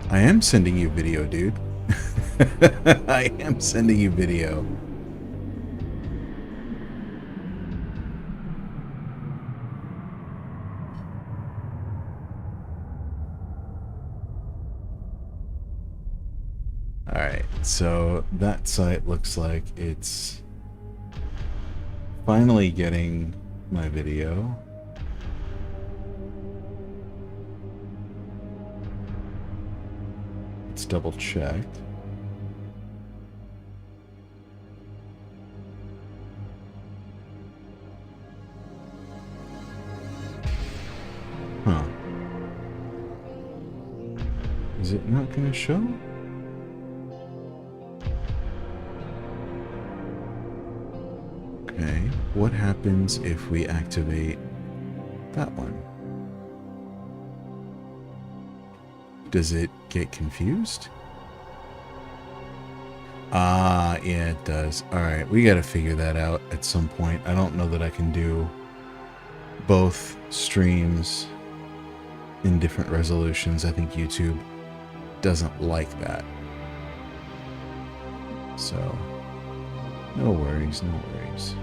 I am sending you video, dude. I am sending you video. Alright, so that site looks like it's finally getting my video. Let's double check. Huh. Is it not going to show? Okay, what happens if we activate that one? Does it get confused? Ah, yeah, it does. Alright, we gotta figure that out at some point. I don't know that I can do both streams in different resolutions. I think YouTube doesn't like that. So, no worries, no worries.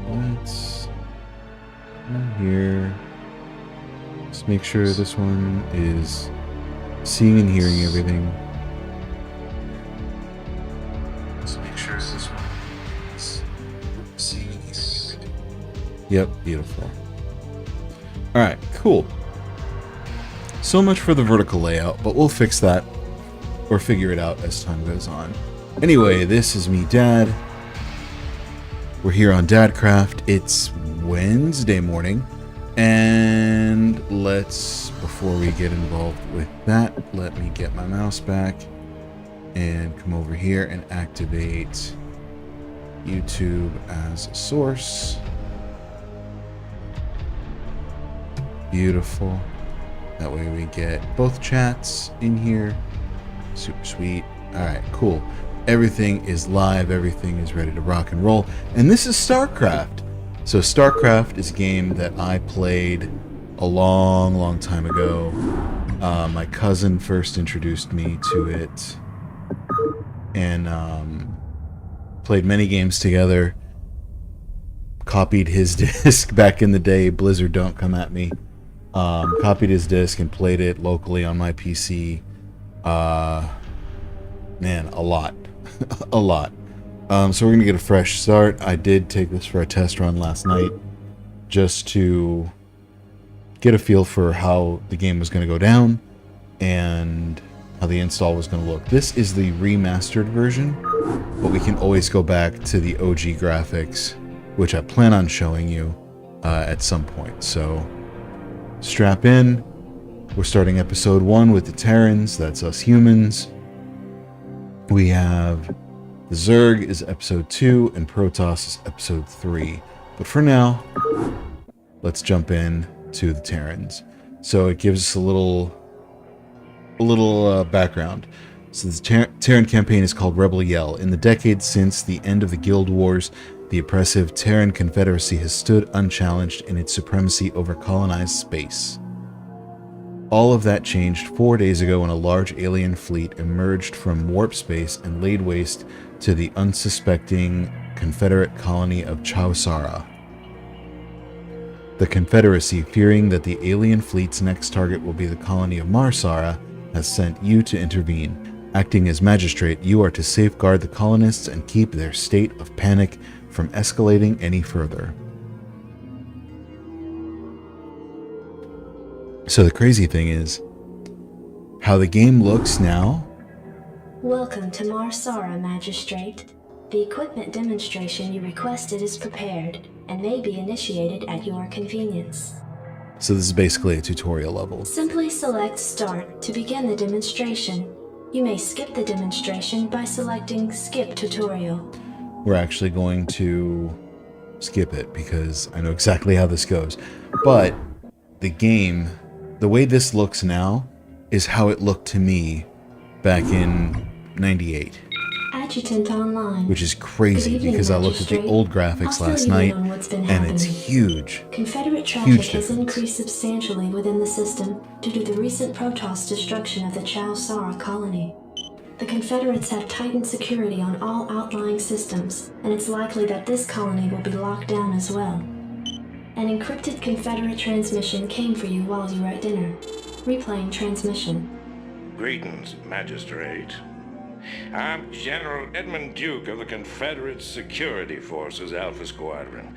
Let's come here. Just make sure this one is seeing and hearing everything. Just make sure this one is seeing and hearing everything. Yep, beautiful. Alright, cool. So much for the vertical layout, but we'll fix that or figure it out as time goes on. Anyway, this is me, Dad. We're here on StarCraft. It's Wednesday morning. And before we get involved with that, let me get my mouse back and come over here and activate YouTube as a source. Beautiful. That way we get both chats in here. Super sweet. Alright, cool. Everything is live. Everything is ready to rock and roll. And this is StarCraft. So StarCraft is a game that I played a long, long time ago. My cousin first introduced me to it. And played many games together. Copied his disc back in the day. Blizzard, don't come at me. Copied his disc and played it locally on my PC. Man, a lot. A lot. So we're going to get a fresh start. I did take this for a test run last night just to get a feel for how the game was going to go down and how the install was going to look. This is the remastered version, but we can always go back to the OG graphics, which I plan on showing you at some point. So strap in. We're starting episode 1 with the Terrans. That's us humans. We have the Zerg is episode 2 and Protoss is episode 3. But for now, let's jump in to the Terrans. So it gives us a little background. So the Terran campaign is called Rebel Yell. In the decades since the end of the Guild Wars, the oppressive Terran Confederacy has stood unchallenged in its supremacy over colonized space. All of that changed 4 days ago when a large alien fleet emerged from warp space and laid waste to the unsuspecting Confederate colony of Chowsara. The Confederacy, fearing that the alien fleet's next target will be the colony of Marsara, has sent you to intervene. Acting as magistrate, you are to safeguard the colonists and keep their state of panic from escalating any further. So the crazy thing is, how the game looks now. Welcome to Marsara, Magistrate. The equipment demonstration you requested is prepared and may be initiated at your convenience. So this is basically a tutorial level. Simply select Start to begin the demonstration. You may skip the demonstration by selecting Skip Tutorial. We're actually going to skip it because I know exactly how this goes. But the game, the way this looks now, is how it looked to me back in '98. At Adjutant online. which is crazy Good evening, because I looked at the Magistrate. old I'll graphics fill last you in night, on what's been and it's happening. huge. Confederate Huge traffic has difference. increased substantially within the system due to the recent Protoss destruction of the Chao Sara colony. The Confederates have tightened security on all outlying systems, and it's likely that this colony will be locked down as well. An encrypted Confederate transmission came for you while you were at dinner. Replaying transmission. Greetings, Magistrate. I'm General Edmund Duke of the Confederate Security Forces Alpha Squadron.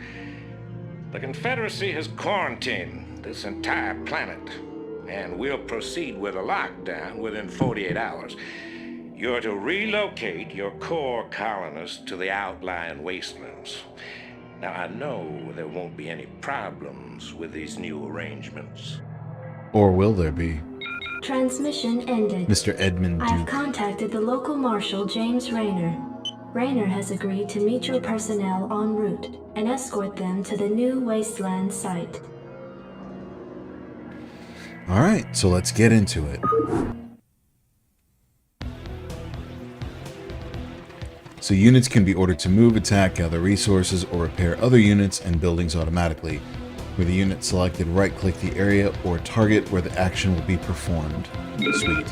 The Confederacy has quarantined this entire planet, and we'll proceed with a lockdown within 48 hours. You're to relocate your core colonists to the outlying wastelands. Now, I know there won't be any problems with these new arrangements. Or will there be? Transmission ended. Mr. Edmund I have Duke. contacted the local marshal, James Rayner. Rayner has agreed to meet your personnel en route and escort them to the new wasteland site. Alright, so let's get into it. So units can be ordered to move, attack, gather resources, or repair other units and buildings automatically. With the unit selected, right-click the area or target where the action will be performed. Sweet.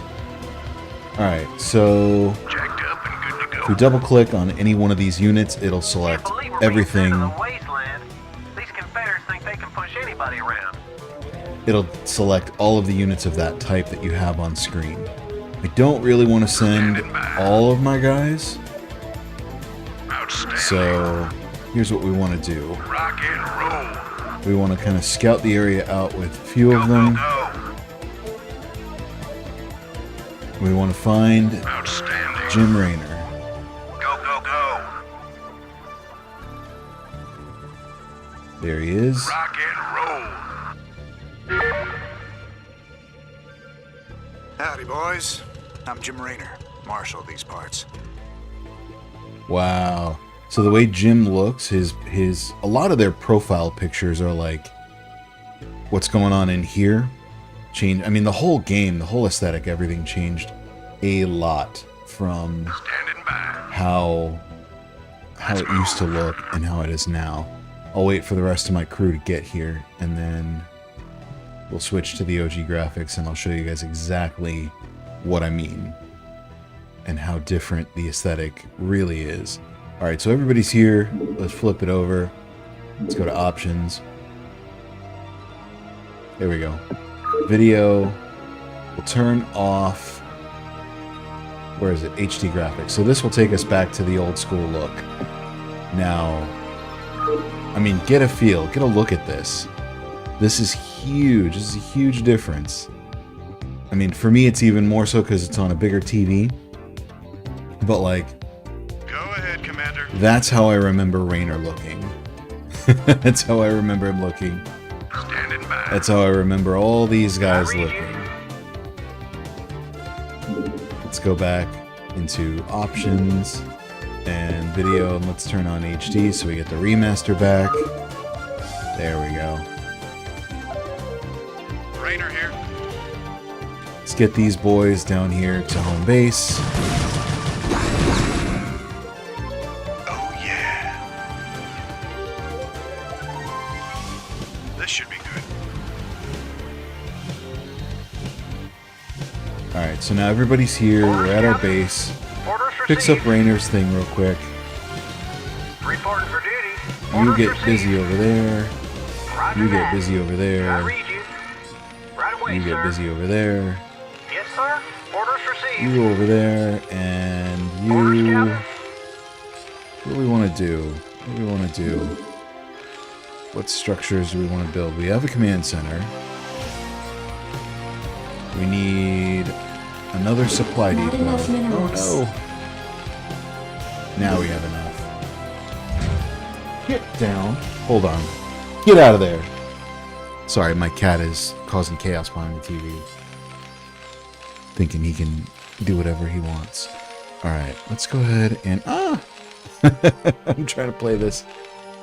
Alright, so Checked up and good to if go. we double-click on any one of these units, it'll select Can't believe we're being everything. sent to the wasteland. These Confederates think they can push anybody around. It'll select all of the units of that type that you have on screen. I don't really want to send all of my guys, Outstanding. so here's what we want to do. Rock and roll. We want to kind of scout the area out with a few of Go, them. go, We want to find go. Outstanding. Jim Rayner. Go, go, go. There he is. Rock and roll. Howdy, boys. I'm Jim Rayner, Marshal of these parts. Wow. So the way Jim looks, his a lot of their profile pictures are like what's going on in here. I mean, the whole game, the whole aesthetic, everything changed a lot from Standing by. how it used to look and how it is now. I'll wait for the rest of my crew to get here, and then we'll switch to the OG graphics, and I'll show you guys exactly what I mean and how different the aesthetic really is. Alright, so everybody's here. Let's flip it over. Let's go to options. There we go. Video. We'll turn off... Where is it? HD graphics. So this will take us back to the old school look. Now, I mean, get a feel. Get a look at this. This is huge. This is a huge difference. I mean, for me, it's even more so because it's on a bigger TV. But, like, Go ahead, Commander. that's how I remember Rayner looking. That's how I remember him looking. Standing by. That's how I remember all these guys looking. Let's go back into options and video, and let's turn on HD so we get the remaster back. There we go. Rayner here. Let's get these boys down here to home base. Oh, yeah. This should be good. Alright, so now everybody's here. We're at our base. Orders Fix received. up Rayner's thing real quick. Reporting for duty. You Orders get received. busy over there. Roger You get that. busy over I there. read you. Right away, You sir. get busy over there. Yes, sir. Orders received. You over there, and Orders, you... Captain. What do we want to do? What do we want to do? What structures do we want to build? We have a command center. We need another supply Not depot. enough minerals. Oh no. Now we have enough. Get down. Hold on. Get out of there. Sorry, my cat is causing chaos behind the TV. Thinking he can do whatever he wants. Alright, let's go ahead and... I'm trying to play this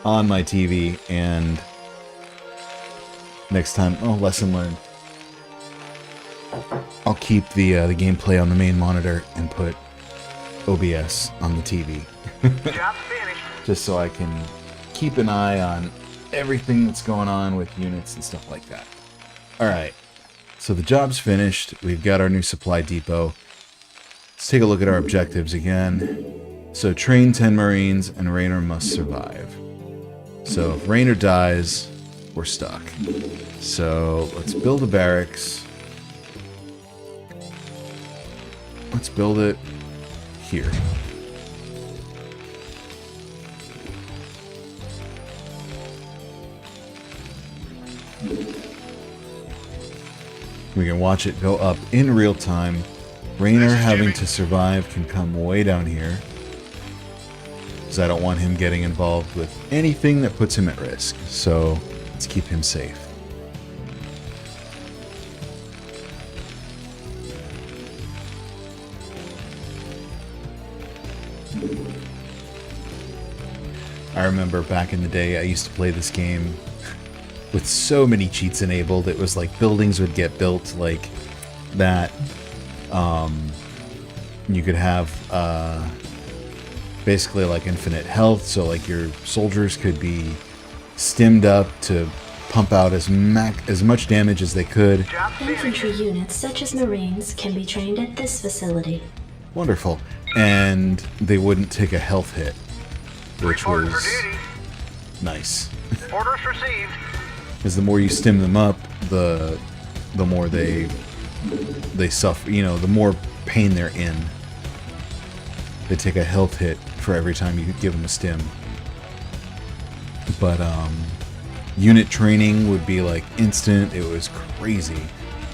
on my TV, and next time... Oh, lesson learned. I'll keep the gameplay on the main monitor and put OBS on the TV. Job's finished. Just so I can keep an eye on everything that's going on with units and stuff like that. Alright, so the job's finished. We've got our new supply depot. Let's take a look at our objectives again. So train 10 Marines and Raynor must survive. So if Raynor dies, we're stuck. So let's build a barracks. Let's build it here. We can watch it go up in real time. Raynor having to survive can come way down here, because I don't want him getting involved with anything that puts him at risk. So let's keep him safe. I remember back in the day, I used to play this game with so many cheats enabled. It was like buildings would get built like that. You could have basically like infinite health, so like your soldiers could be stimmed up to pump out as much damage as they could. Infantry units such as Marines can be trained at this facility. Wonderful. And they wouldn't take a health hit, which Reporting was for duty. nice. Orders received. Because the more you stim them up, the more they suffer. You know, the more pain they're in. They take a health hit for every time you give them a stim. But unit training would be like instant. It was crazy.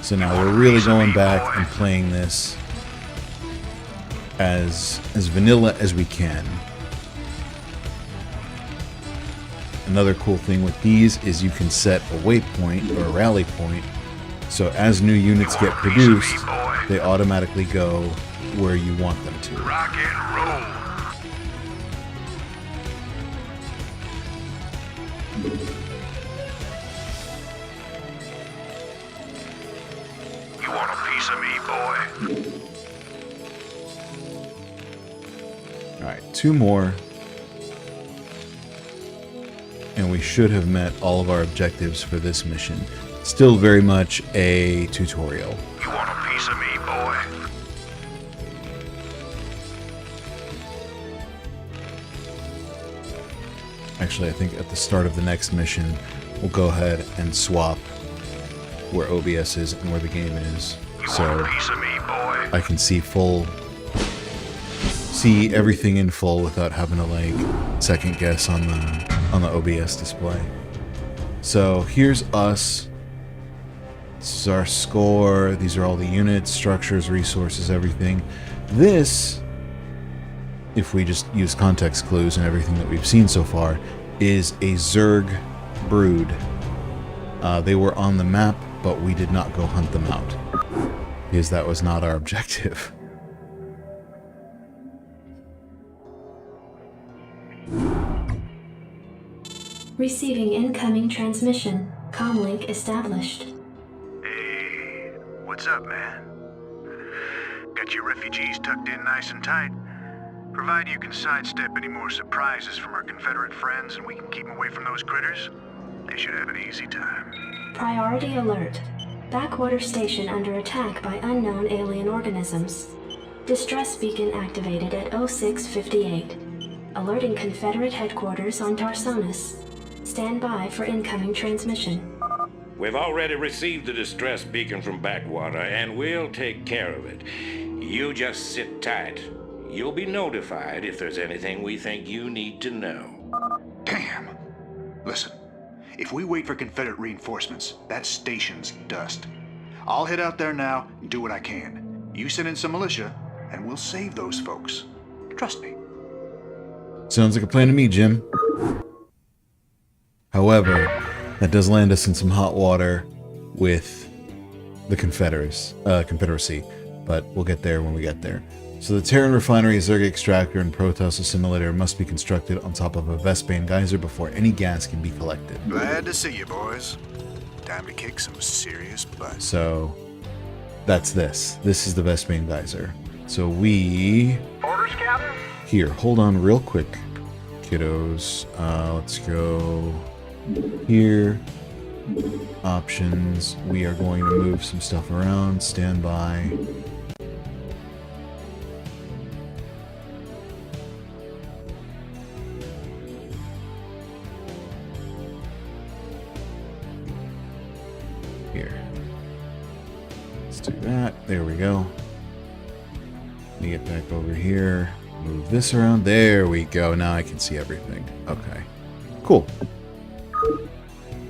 So now we're really going back and playing this as vanilla as we can. Another cool thing with these is you can set a waypoint or a rally point, so as new units get produced, they automatically go where you want them to. Rock and roll. You want a piece of me, boy? Alright, 2 more. And we should have met all of our objectives for this mission. Still very much a tutorial. You want a piece of me, boy? Actually, I think at the start of the next mission, we'll go ahead and swap where OBS is and where the game is. You So want a piece of me, boy? I can see everything in full without having to like second guess on the OBS display. So here's us. This is our score. These are all the units, structures, resources, everything. This, if we just use context clues and everything that we've seen so far, is a Zerg brood. They were on the map, but we did not go hunt them out, because that was not our objective. Receiving incoming transmission. Comlink established. Hey, what's up, man? Got your refugees tucked in nice and tight. Provided you can sidestep any more surprises from our Confederate friends and we can keep them away from those critters, they should have an easy time. Priority alert. Backwater station under attack by unknown alien organisms. Distress beacon activated at 0658. Alerting Confederate headquarters on Tarsonis. Stand by for incoming transmission. We've already received the distress beacon from Backwater, and we'll take care of it. You just sit tight. You'll be notified if there's anything we think you need to know. Damn! Listen, if we wait for Confederate reinforcements, that station's dust. I'll head out there now and do what I can. You send in some militia, and we'll save those folks. Trust me. Sounds like a plan to me, Jim. However, that does land us in some hot water with the Confederacy, but we'll get there when we get there. So the Terran refinery, Zerg extractor, and Protoss assimilator must be constructed on top of a Vespane geyser before any gas can be collected. Glad to see you, boys. Time to kick some serious butt. So that's this. This is the Vespane geyser. So we Orders Orders, Captain? Here, hold on real quick, kiddos. Let's go here. Options. We are going to move some stuff around. Stand by. Here. Let's do that. There we go. Let me get back over here. Move this around. There we go. Now I can see everything. Okay. Cool.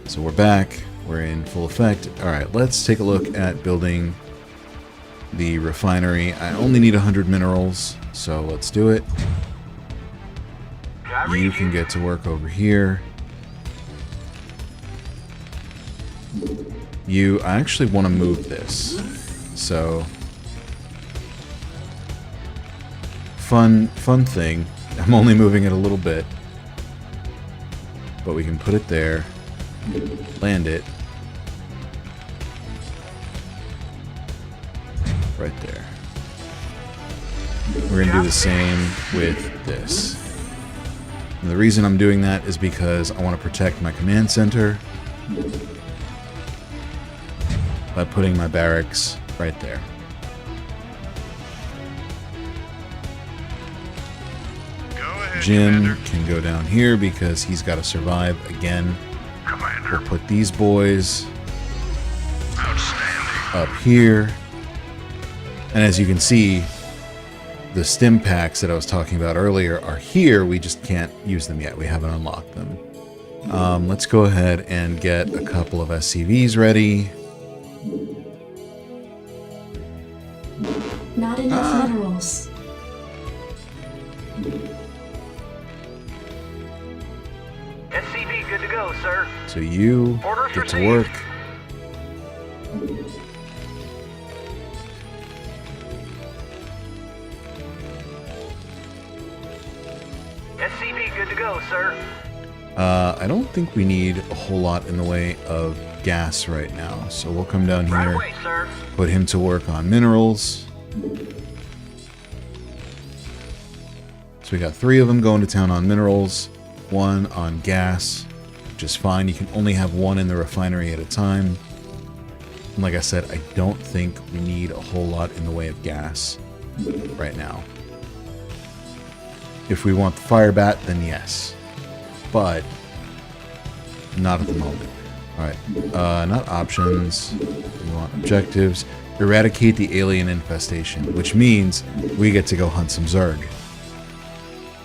So we're back. We're in full effect. Alright, let's take a look at building the refinery. I only need 100 minerals, so let's do it. You can get to work over here. I actually want to move this. So, fun thing. I'm only moving it a little bit. But we can put it there. Land it. Right there. We're going to do the same with this. And the reason I'm doing that is because I want to protect my command center by putting my barracks right there. Jim can go down here because he's got to survive again. We'll put these boys up here. And as you can see, the stim packs that I was talking about earlier are here. We just can't use them yet. We haven't unlocked them. Let's go ahead and get a couple of SCVs ready. Not enough minerals. SCV good to go, sir. So you Orders get to received. work. SCV good to go, sir. I don't think we need a whole lot in the way of gas right now. So we'll come down Right here, away, sir. put him to work on minerals. So we got 3 of them going to town on minerals, 1 on gas, which is fine. You can only have 1 in the refinery at a time. And like I said, I don't think we need a whole lot in the way of gas right now. If we want the fire bat, then yes. But not at the moment. Alright, not options. We want objectives. Eradicate the alien infestation, which means we get to go hunt some Zerg.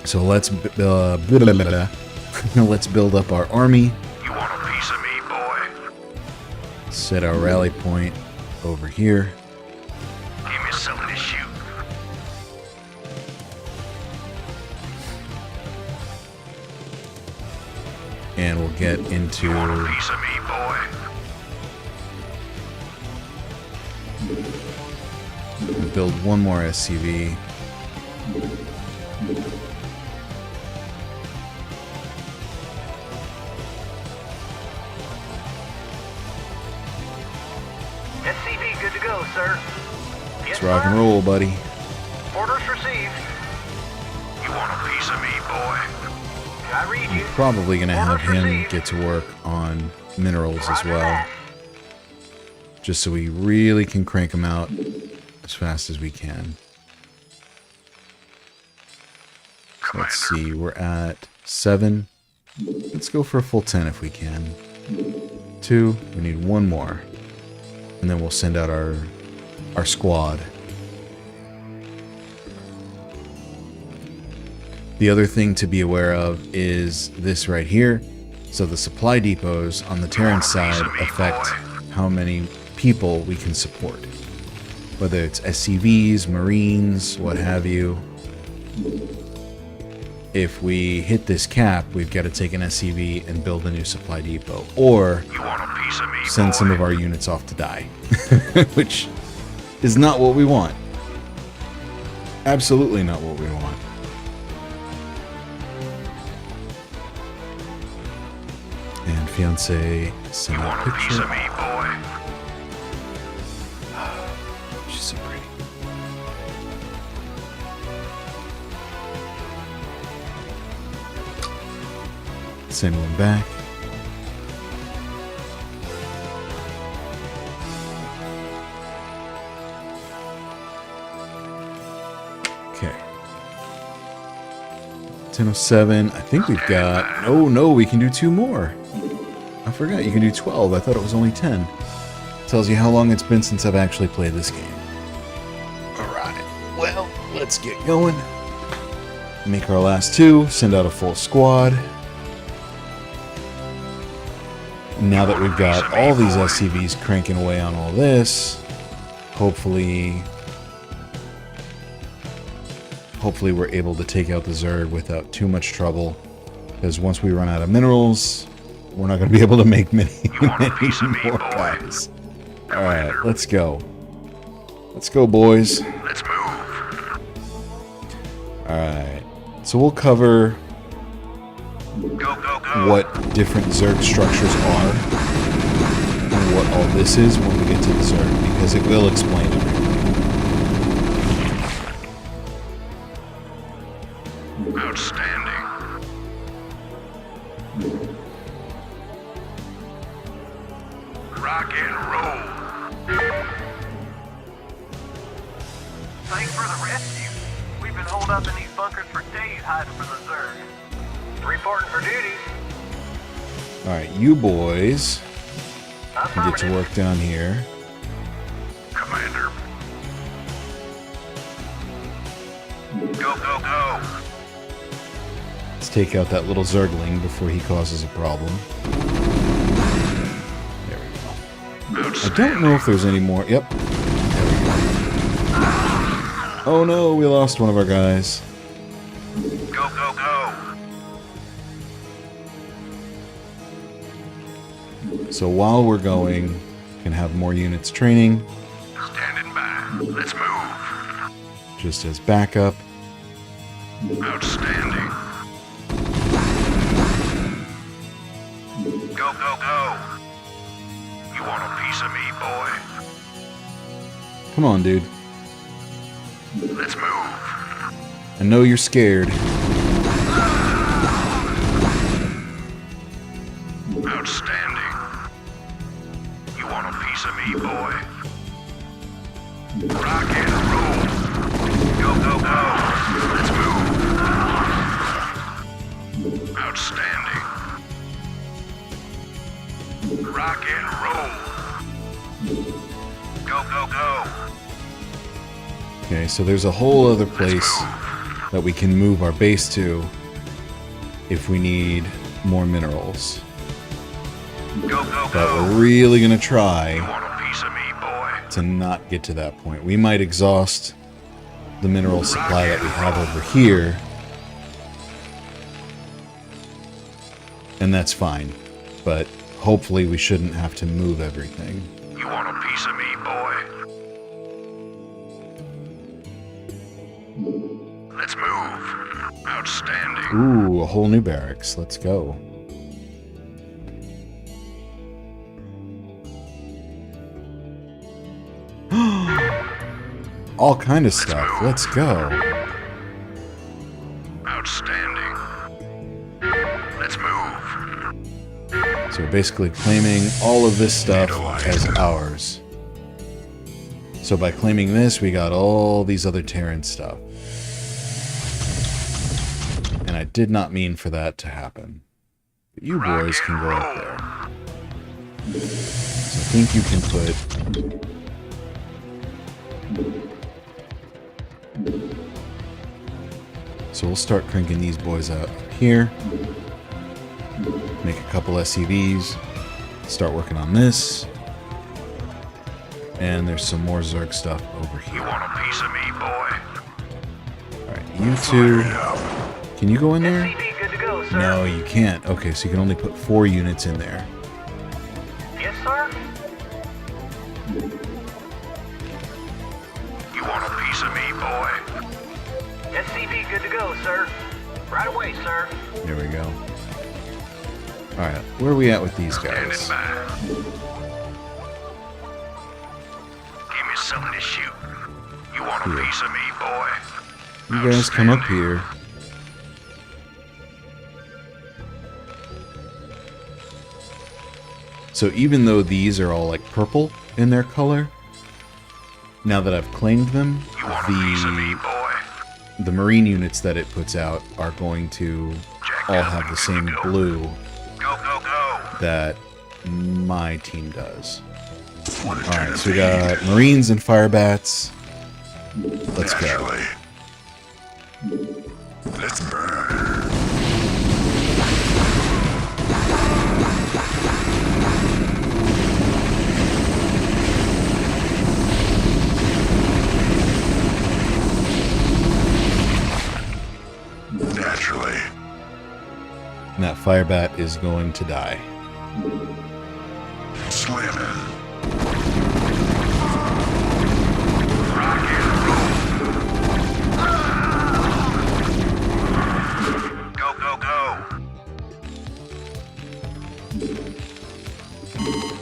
So let's let's build up our army. You want a piece of me, boy? Set our rally point over here. Give me something to shoot. And we'll get into... You want a piece of me, boy? build one more SCV. SCV good to go, sir. Let's rock and roll, buddy. Orders received. You want a piece of me, boy? I read you. Probably gonna have Orders him received. get to work on minerals as Roger well. that. Just so we really can crank them out as fast as we can. So let's see, we're at 7. Let's go for a full 10 if we can. 2, we need 1 more. And then we'll send out our squad. The other thing to be aware of is this right here. So the supply depots on the Terran side affect how many people we can support. Whether it's SCVs, Marines, what have you. If we hit this cap, we've got to take an SCV and build a new supply depot. Or You want a piece of me, send some of our units off to die. Which is not what we want. Absolutely not what we want. And fiance send You out want a piece picture. of me, boy? She's so pretty. Send one back. Okay. 10:07. I think we've got... Oh, no, we can do 2 more. I forgot you can do 12. I thought it was only 10. Tells you how long it's been since I've actually played this game. Alright. Well, let's get going. Make our last 2. Send out a full squad. Now that we've got all these SCVs cranking away on all this, hopefully we're able to take out the Zerg without too much trouble. Because once we run out of minerals, we're not going to be able to make many more guys. Alright, let's go. Let's go, boys. Let's move. Alright, so we'll cover Go, go, go. what different Zerg structures are and what all this is when we get to the Zerg, because it will explain everything. Outstanding. Rock and roll. Thanks for the rescue. We've been holed up in these bunkers for days hiding from the Zerg. Reporting for duty. Alright, you boys can get to Affirmative. work down here. Commander. Go, go, go. Let's take out that little Zergling before he causes a problem. There we go. I don't know if there's any more. Yep. There we go. Oh no, we lost one of our guys. Go, go, go. So while we're going, we can have more units training, Standing by. Let's move. just as backup. Outstanding. Go, go, go. You want a piece of me, boy? Come on, dude. Let's move. I know you're scared. Outstanding. You want a piece of me, boy? Rock and roll. Go, go, go. Let's move. Outstanding. Rock and roll. Go, go, go. Okay, so there's a whole other place that we can move our base to if we need more minerals. Go, go, But go. we're really going to try Want a piece of me, boy? to not get to that point. We might exhaust the mineral supply that we have over here, and that's fine. But hopefully we shouldn't have to move everything. You want a piece of me, boy? Let's move. Outstanding. Ooh, a whole new barracks. Let's go. All kind of stuff. Let's go. Outstanding. Let's move. So we're basically claiming all of this stuff as ours. So by claiming this, we got all these other Terran stuff. And I did not mean for that to happen. But you boys can go up there. So I think you can put... So we'll start cranking these boys out here. Make a couple SCVs. Start working on this. And there's some more Zerg stuff over You here. want a piece of me, boy? Alright, you two. Can you go in there? SCV good to go, sir. No, you can't. Okay, so you can only put 4 units in there. Yes, sir. You want a piece of me, boy? SCV good to go, sir. Right away, sir. There we go. Alright, where are we at with these Standing guys? by. Give me something to shoot. You want a Here. piece of me, boy? You guys come up here. So even though these are all like purple in their color, now that I've claimed them, You want a piece of me, boy? the marine units that it puts out are going to all have the same blue Go, go, go. that my team does. Alright, so we got Marines and Firebats. Let's go. Let's burn. Naturally. And that Firebat is going to die. Slamming. Go, go, go.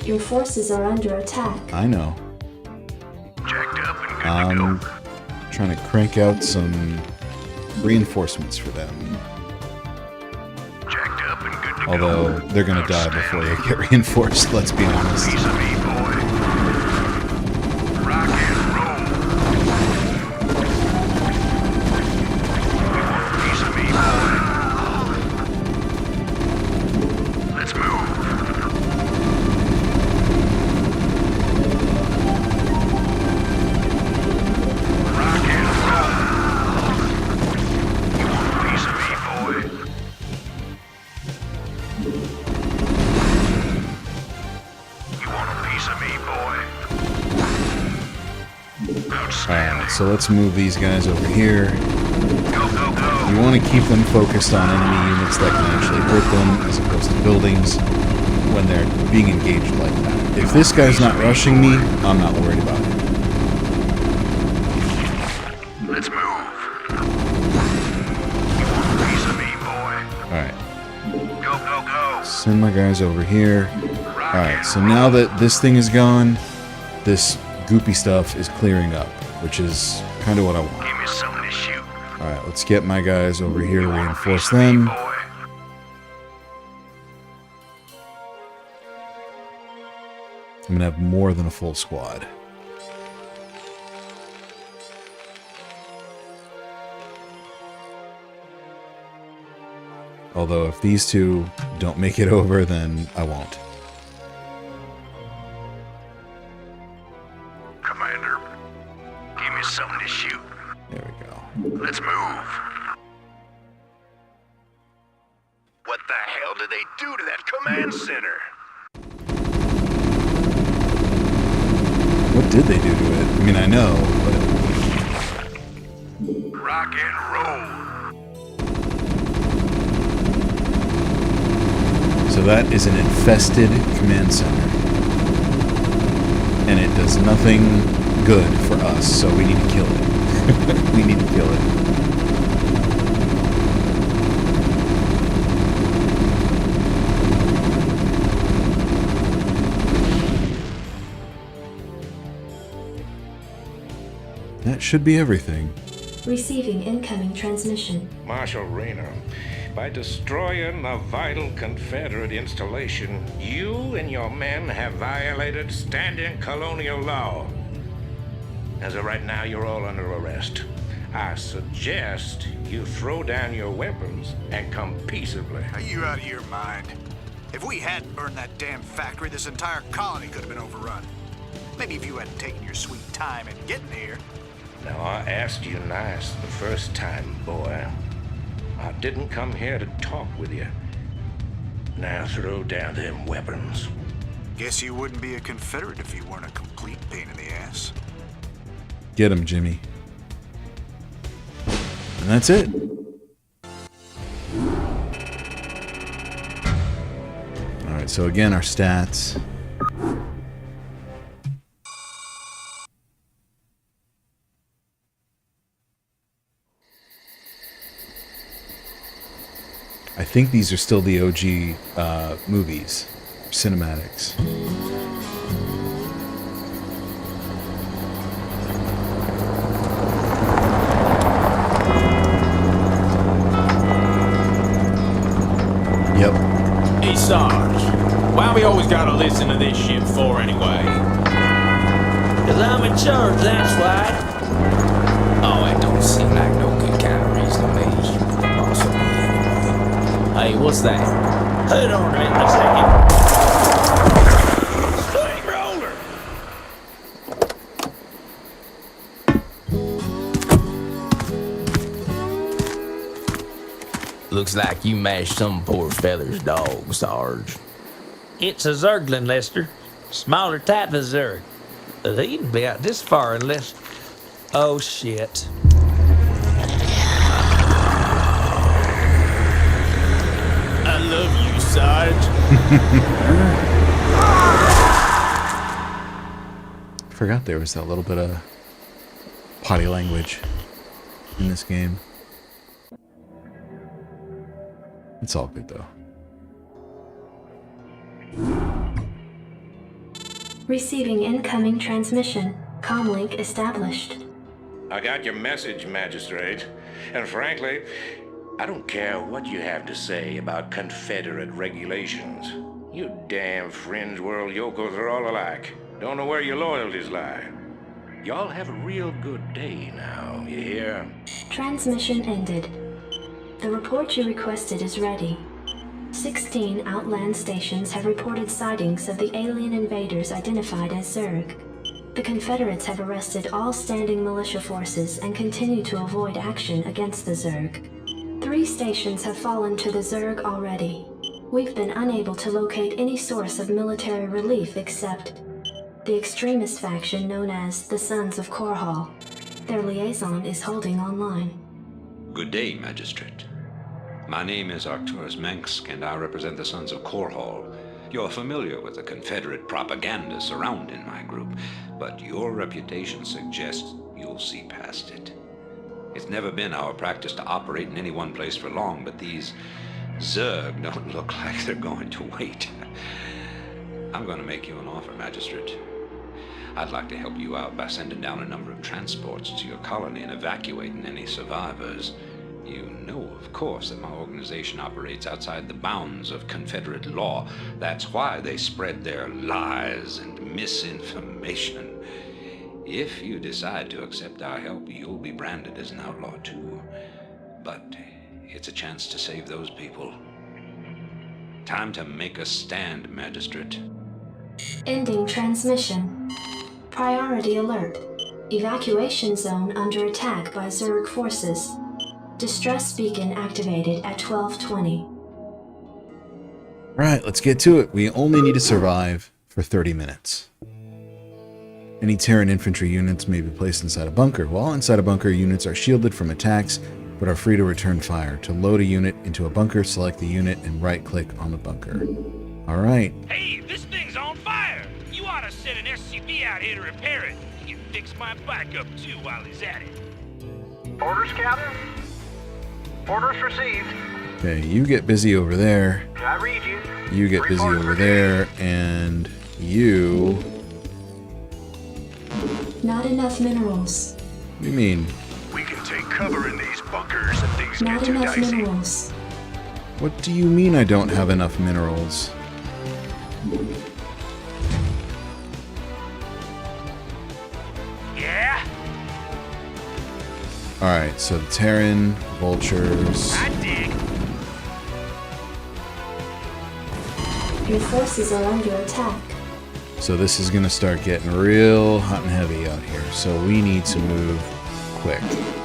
Your forces are under attack. I know. Jacked up and good I'm to go. trying to crank out some reinforcements for them. Jacked up and good to go. Although they're going to die before they get reinforced, let's be honest. Piece of me, boy. Rock and roll. You want a piece of me, boy? Let's move. Rock and roll. You want a piece of me, boy? You want a piece of me, boy? Outstanding. Alright, so let's move these guys over here. Go, go, go. You want to keep them focused on enemy units that can actually hurt them, as opposed to buildings when they're being engaged like that. If this guy's not rushing me, I'm not worried about it. Let's move. You want a piece of me, boy? Alright, Go, go, go. send my guys over here. Rock Alright, and so now that this thing is gone, this goopy stuff is clearing up, which is kind of what I want. give me something to shoot. Alright, let's get my guys over here to You want a reinforce piece of me, them. boy? I'm gonna have more than a full squad. Although if these two don't make it over, then I won't. Commander, give me something to shoot. There we go. Let's move. What the hell did they do to that command center? What did they do to it? I mean, I know, Rock and roll. but... So that is an infested command center. And it does nothing good for us, so we need to kill it. We need to kill it. That should be everything. Receiving incoming transmission. Marshal Rayner, by destroying a vital Confederate installation, you and your men have violated standing colonial law. As of right now, you're all under arrest. I suggest you throw down your weapons and come peaceably. Are you out of your mind? If we hadn't burned that damn factory, this entire colony could have been overrun. Maybe if you hadn't taken your sweet time in getting here. Now, I asked you nice the first time, boy. I didn't come here to talk with you. Now throw down them weapons. Guess you wouldn't be a Confederate if you weren't a complete pain in the ass. Get him, Jimmy. And that's it. Alright, so again, our stats. I think these are still the OG movies, cinematics. Yep. Hey, Sarge, why we always gotta listen to this shit for anyway? Cause I'm in charge, that's why. Oh, it don't seem like no good kind of reason to me. Possibly anyway. Hey, what's that? Hold on a minute a second. Swing roller! Looks like you mashed some poor feather's dog, Sarge. It's a Zerglin, Lester. Smaller type of Zerg. But he'd be out this far unless... Oh, shit. I love you, Sarge. Forgot there was that little bit of potty language in this game. It's all good though. Receiving incoming transmission. Comlink established. I got your message, Magistrate. And frankly, I don't care what you have to say about Confederate regulations. You damn fringe world yokels are all alike. Don't know where your loyalties lie. Y'all have a real good day now, you hear? Transmission ended. The report you requested is ready. 16 outland stations have reported sightings of the alien invaders identified as Zerg. The Confederates have arrested all standing militia forces and continue to avoid action against the Zerg. 3 stations have fallen to the Zerg already. We've been unable to locate any source of military relief except the extremist faction known as the Sons of Korhal. Their liaison is holding online. Good day, Magistrate. My name is Arcturus Mensk, and I represent the Sons of Korhal. You're familiar with the Confederate propaganda surrounding my group, but your reputation suggests you'll see past it. It's never been our practice to operate in any one place for long, but these Zerg don't look like they're going to wait. I'm going to make you an offer, Magistrate. I'd like to help you out by sending down a number of transports to your colony and evacuating any survivors. You know, of course, that my organization operates outside the bounds of Confederate law. That's why they spread their lies and misinformation. If you decide to accept our help, you'll be branded as an outlaw too. But it's a chance to save those people. Time to make a stand, Magistrate. Ending transmission. Priority alert. Evacuation zone under attack by Zerg forces. Distress beacon activated at 12:20. Right, let's get to it. We only need to survive for 30 minutes. Any Terran infantry units may be placed inside a bunker. While inside a bunker, units are shielded from attacks, but are free to return fire. To load a unit into a bunker, select the unit and right-click on the bunker. Alright. Hey, this thing's on fire! You ought to send an SCV out here to repair it. He can fix my bike up too while he's at it. Orders, Captain? Orders received. Okay, you get busy over there. I read you. You get busy over there, and you... Not enough minerals. What do you mean? We can take cover in these bunkers if things Not get too enough dicey. minerals. What do you mean I don't have enough minerals? Yeah? Alright, so the Terran, vultures... I dig. Your forces are under attack. So this is going to start getting real hot and heavy out here. So we need to move quick.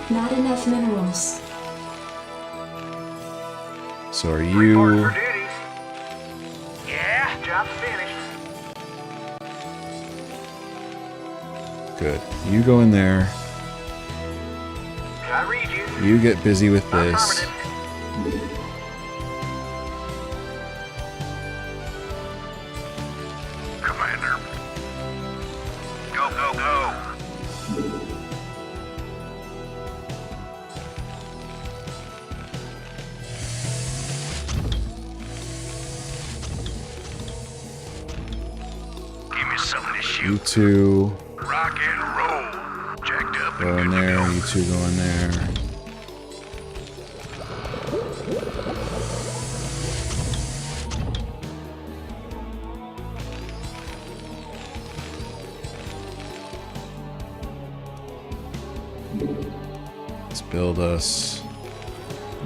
Not enough minerals. So are Report you... for duty. Yeah? Job's finished. Good. You go in there. I read you. You get busy with this. Affirmative. Commander. Go, go, go. Give me something to shoot. You two Rock and roll. Jacked up go and in good to there. go. You two go in there. build us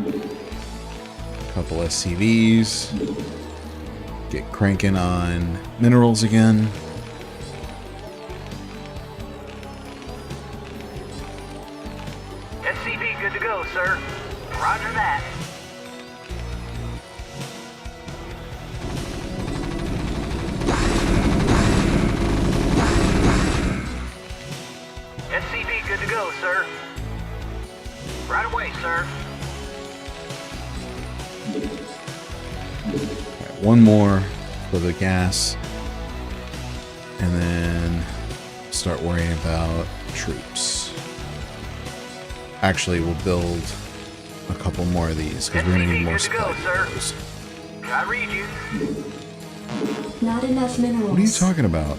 a couple SCVs. Get cranking on minerals again. SCV good to go, sir. Roger that. SCV good to go, sir. Right away, sir. Alright, one more for the gas. And then start worrying about troops. Actually, we'll build a couple more of these because we're going to need more supply depots. I read you. Not enough minerals. What are you talking about?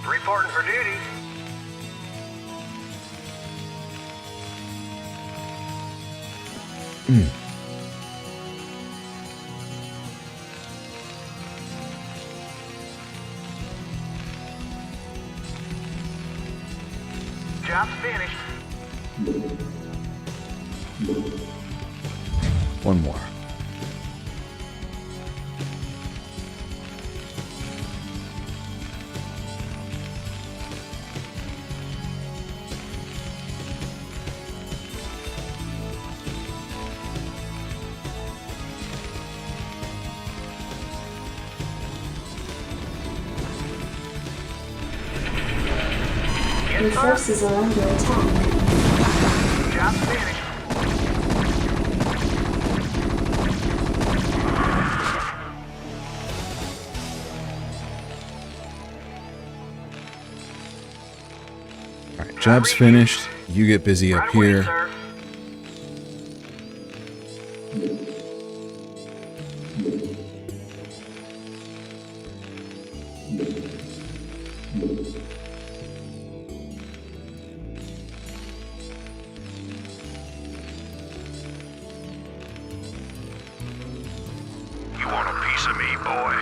Reporting for duty. Job's finished. One more. Your forces are under attack. Job's finished. Alright, job's finished. You get busy up Right away, here. sir. You want a piece of me, boy?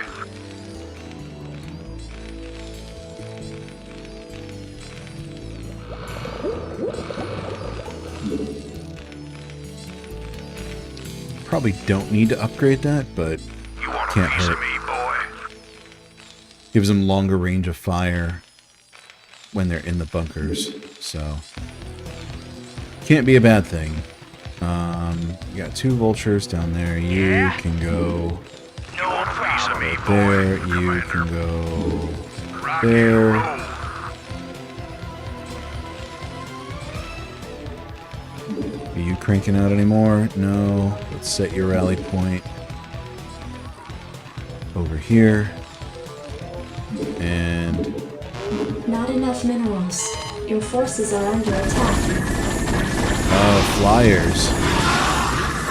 Probably don't need to upgrade that, but You want a can't piece hurt. of me, boy? Gives them longer range of fire when they're in the bunkers, so can't be a bad thing. You got 2 vultures down there. You can go You want a piece of me, right boy? there. You can go there. Are you cranking out anymore? No. Let's set your rally point over here. And Not enough minerals. Your forces are under attack. flyers.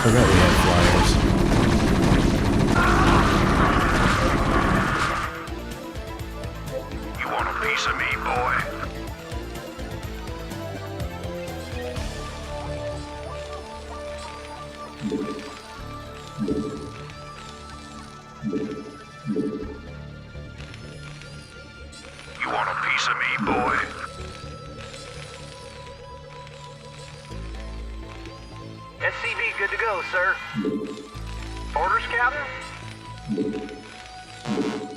Forgot we had flyers. You want a piece of me, boy? You want a piece of me, boy? SCV good to go, sir. Orders, Captain?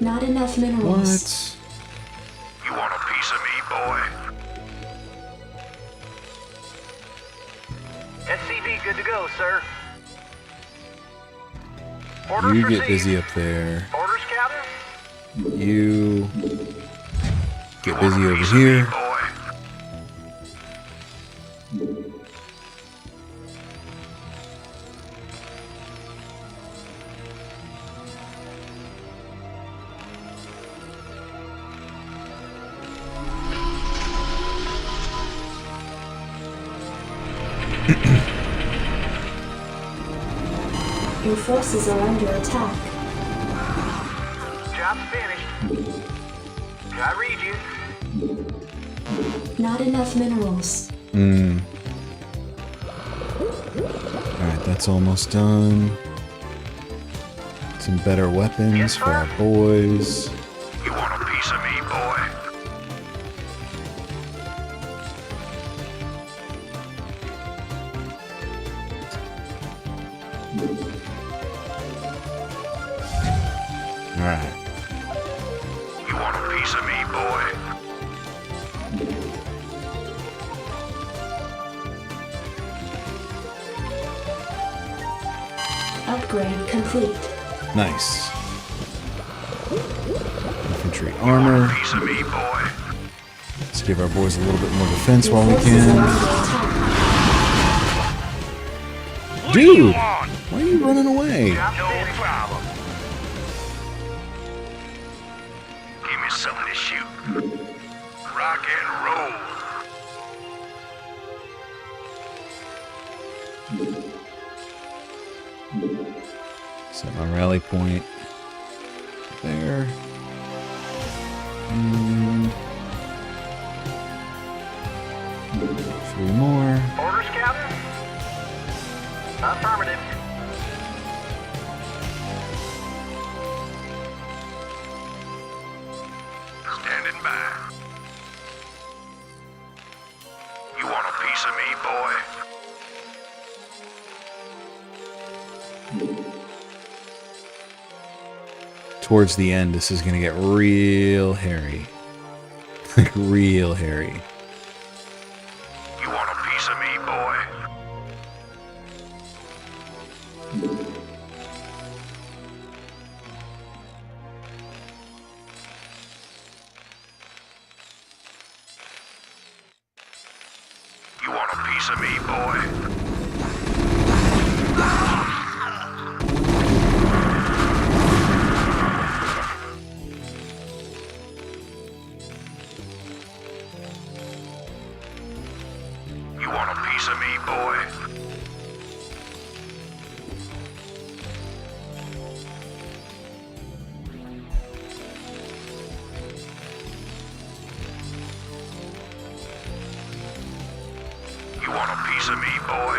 Not enough minerals. What? You want a piece of me, boy? SCV good to go, sir. Orders You get received. busy up there. Orders, Captain? You get You busy want a over piece of me, here. boy? Your forces are under attack. Job's finished. I read you. Not enough minerals. Alright, That's almost done. Some better weapons for our boys. You want a piece of me, boy? Alright. You want a piece of me, boy? Upgrade complete. Nice. Infantry armor. Piece of me, boy. Let's give our boys a little bit more defense while we Your forces are can. under attack. What do you Dude! want? Why are you running away? No problem. Give me something to shoot. Rock and roll. Set my rally point there. And 3 more. Orders, Captain? Affirmative. Standing by. You want a piece of me, boy? Towards the end, this is going to get real hairy. Like, real hairy. You want a piece of me, boy? You want a piece of me, boy? You want a piece of me, boy? You want a piece of me, boy?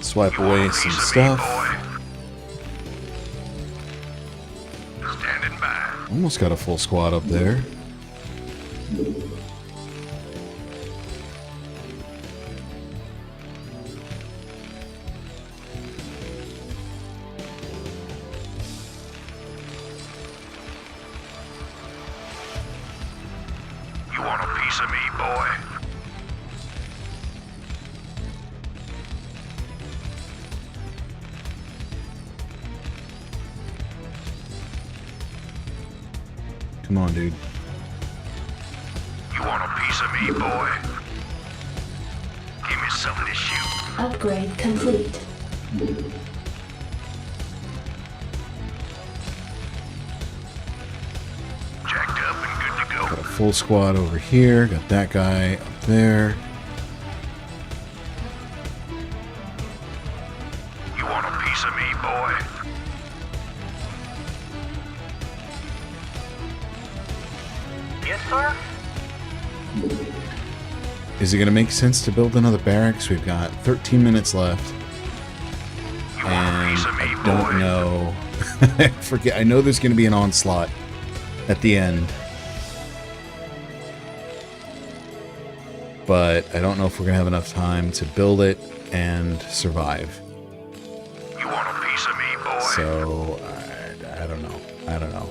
Swipe away some Piece of me, stuff. boy? Standing by. Almost got a full squad up there. You want a piece of me, boy? Come on, dude. You want a piece of me, boy? Give me something to shoot. Upgrade complete. Jacked up and good to Got go. a full squad over here. Got that guy up there. You want a piece of me, boy? Yes, sir? Is it going to make sense to build another barracks? We've got 13 minutes left. You want a And piece of me, I boy? don't know. I forget. I know there's going to be an onslaught at the end. But I don't know if we're going to have enough time to build it and survive. You want a piece of me, boy? So, I don't know. I don't know.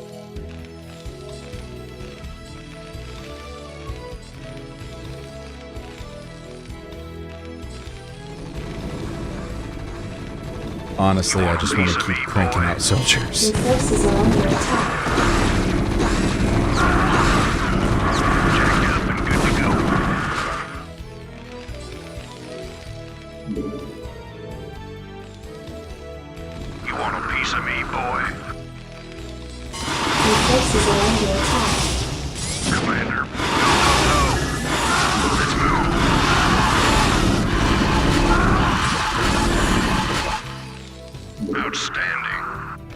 Honestly, I just want to keep cranking out soldiers. Your forces are under attack. Jacked up and good to go. You want a piece of me, boy? Your forces are under attack. Commander, go. Let's move. Outstanding.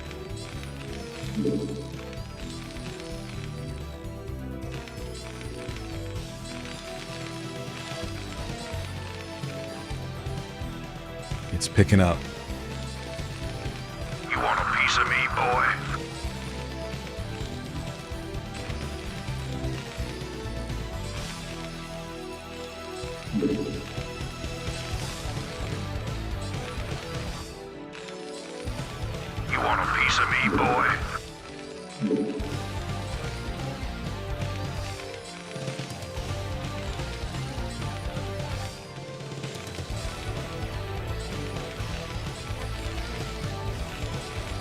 It's picking up. You want a piece of me, boy? You want a piece of me, boy?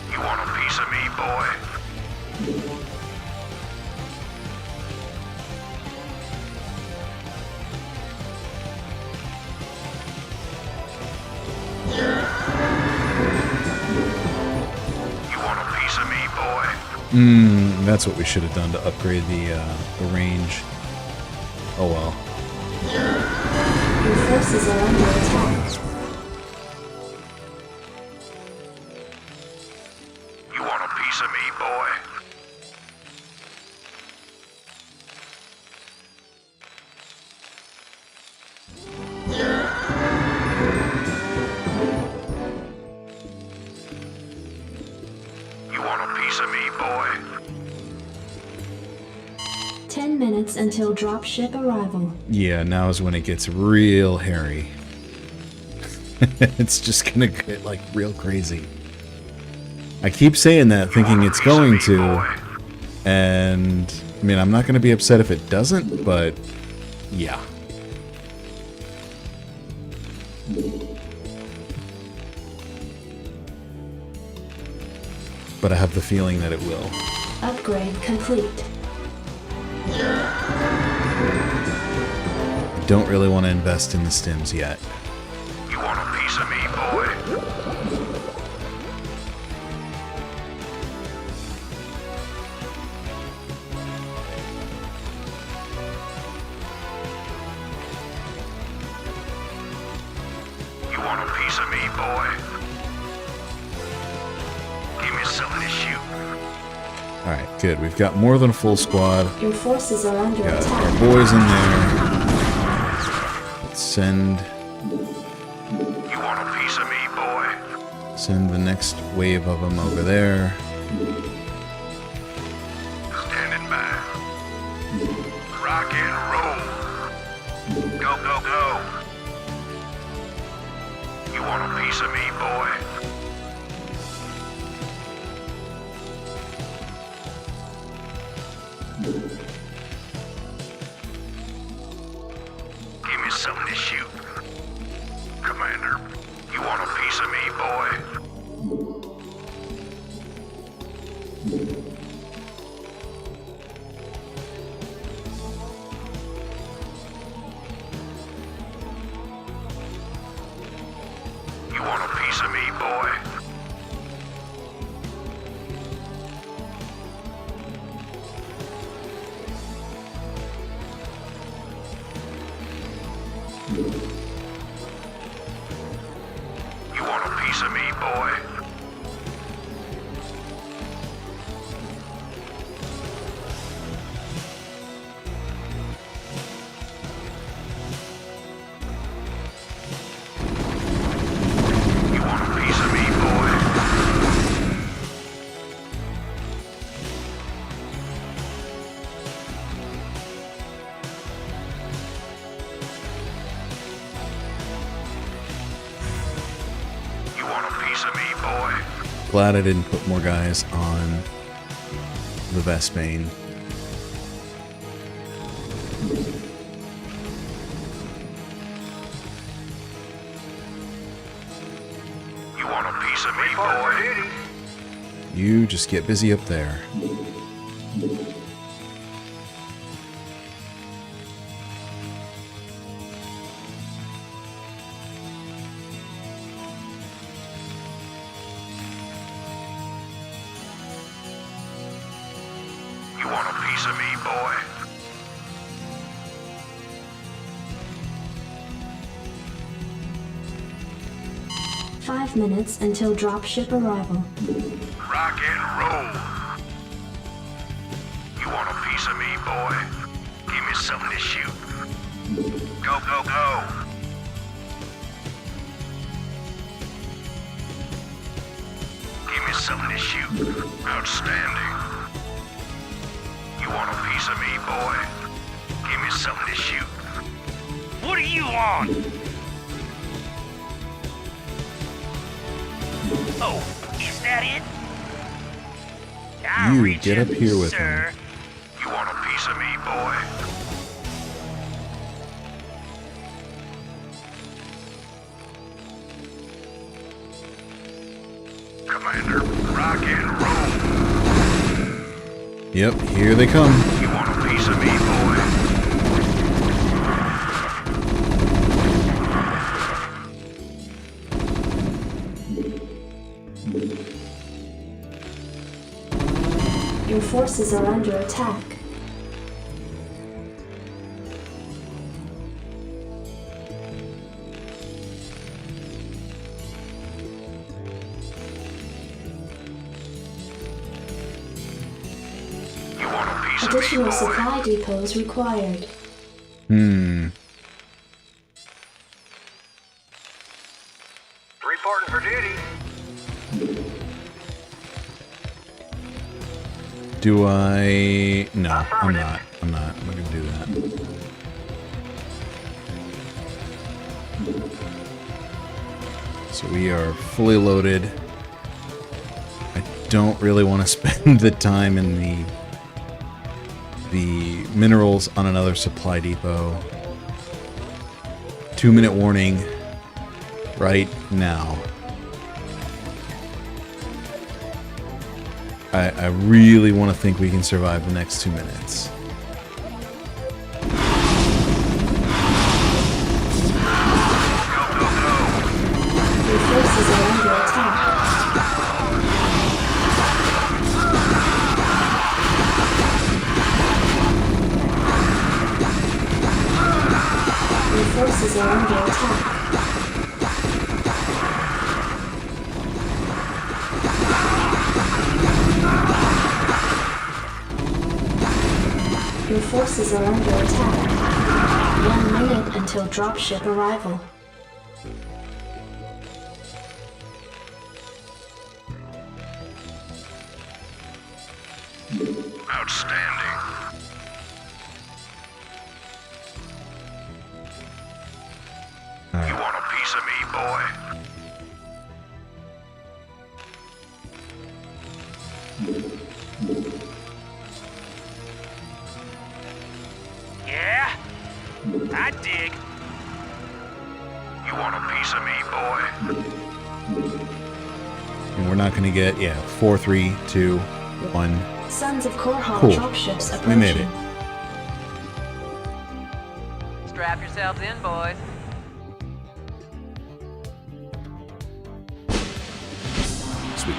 You want a piece of me, boy? You want a piece of me, boy? That's what we should have done to upgrade the range. Oh well. Your forces are under attack. You want a piece of me, boy? You want a piece of me, boy? 10 minutes until dropship arrival. Yeah, now is when it gets real hairy. It's just gonna get like real crazy. I keep saying that thinking it's going to, and I mean, I'm not gonna be upset if it doesn't, but yeah. But I have the feeling that it will. Upgrade complete. I don't really want to invest in the stims yet. You want a piece of me, boy? You want a piece of me, boy? Give me something to shoot. Alright, good. We've got more than a full squad. Your forces are under Got attack. our boys in there. Let's send You want a piece of me, boy? send the next wave of them over there. Standing by. Rock and roll. Go, go, go. You want a piece of me, boy? Give me something to shoot. Commander, you want a piece of me, boy? You want a piece of me, boy? You want a piece of me, boy? You want a piece of me, boy? You want a piece of me, boy? Glad I didn't put more guys on the Vespane. You want a piece of me, boy? You just get busy up there. You want a piece of me, boy? 5 minutes until dropship arrival. Rock and roll. You want a piece of me, boy? Give me something to shoot. Go, go, go. me something to shoot. Outstanding. You want a piece of me, boy? Give me something to shoot. What do you want? Oh, is that it? I'll You reach get up it, here with sir. You want a piece of me, boy? Commander, rock and roll. Yep, here they come. You want a piece of me, boy? Your forces are under attack. You want a piece of me, Additional boy? supply depots required. Reporting for duty. Do I... No, I'm not. I'm not going to do that. So we are fully loaded. I don't really want to spend the time in the minerals on another supply depot. 2-minute warning right now. I really want to think we can survive the next 2 minutes. Your forces are under attack. Your forces are under attack. Your forces are under attack. 1 minute until dropship arrival. Outstanding. You want a piece of me, boy? Yeah? I dig. You want a piece of me, boy? And we're not going to get, 4, 3, 2, 1. Sons of Korhal Cool. dropships approaching. We made it. Strap yourselves in, boys. Sweet.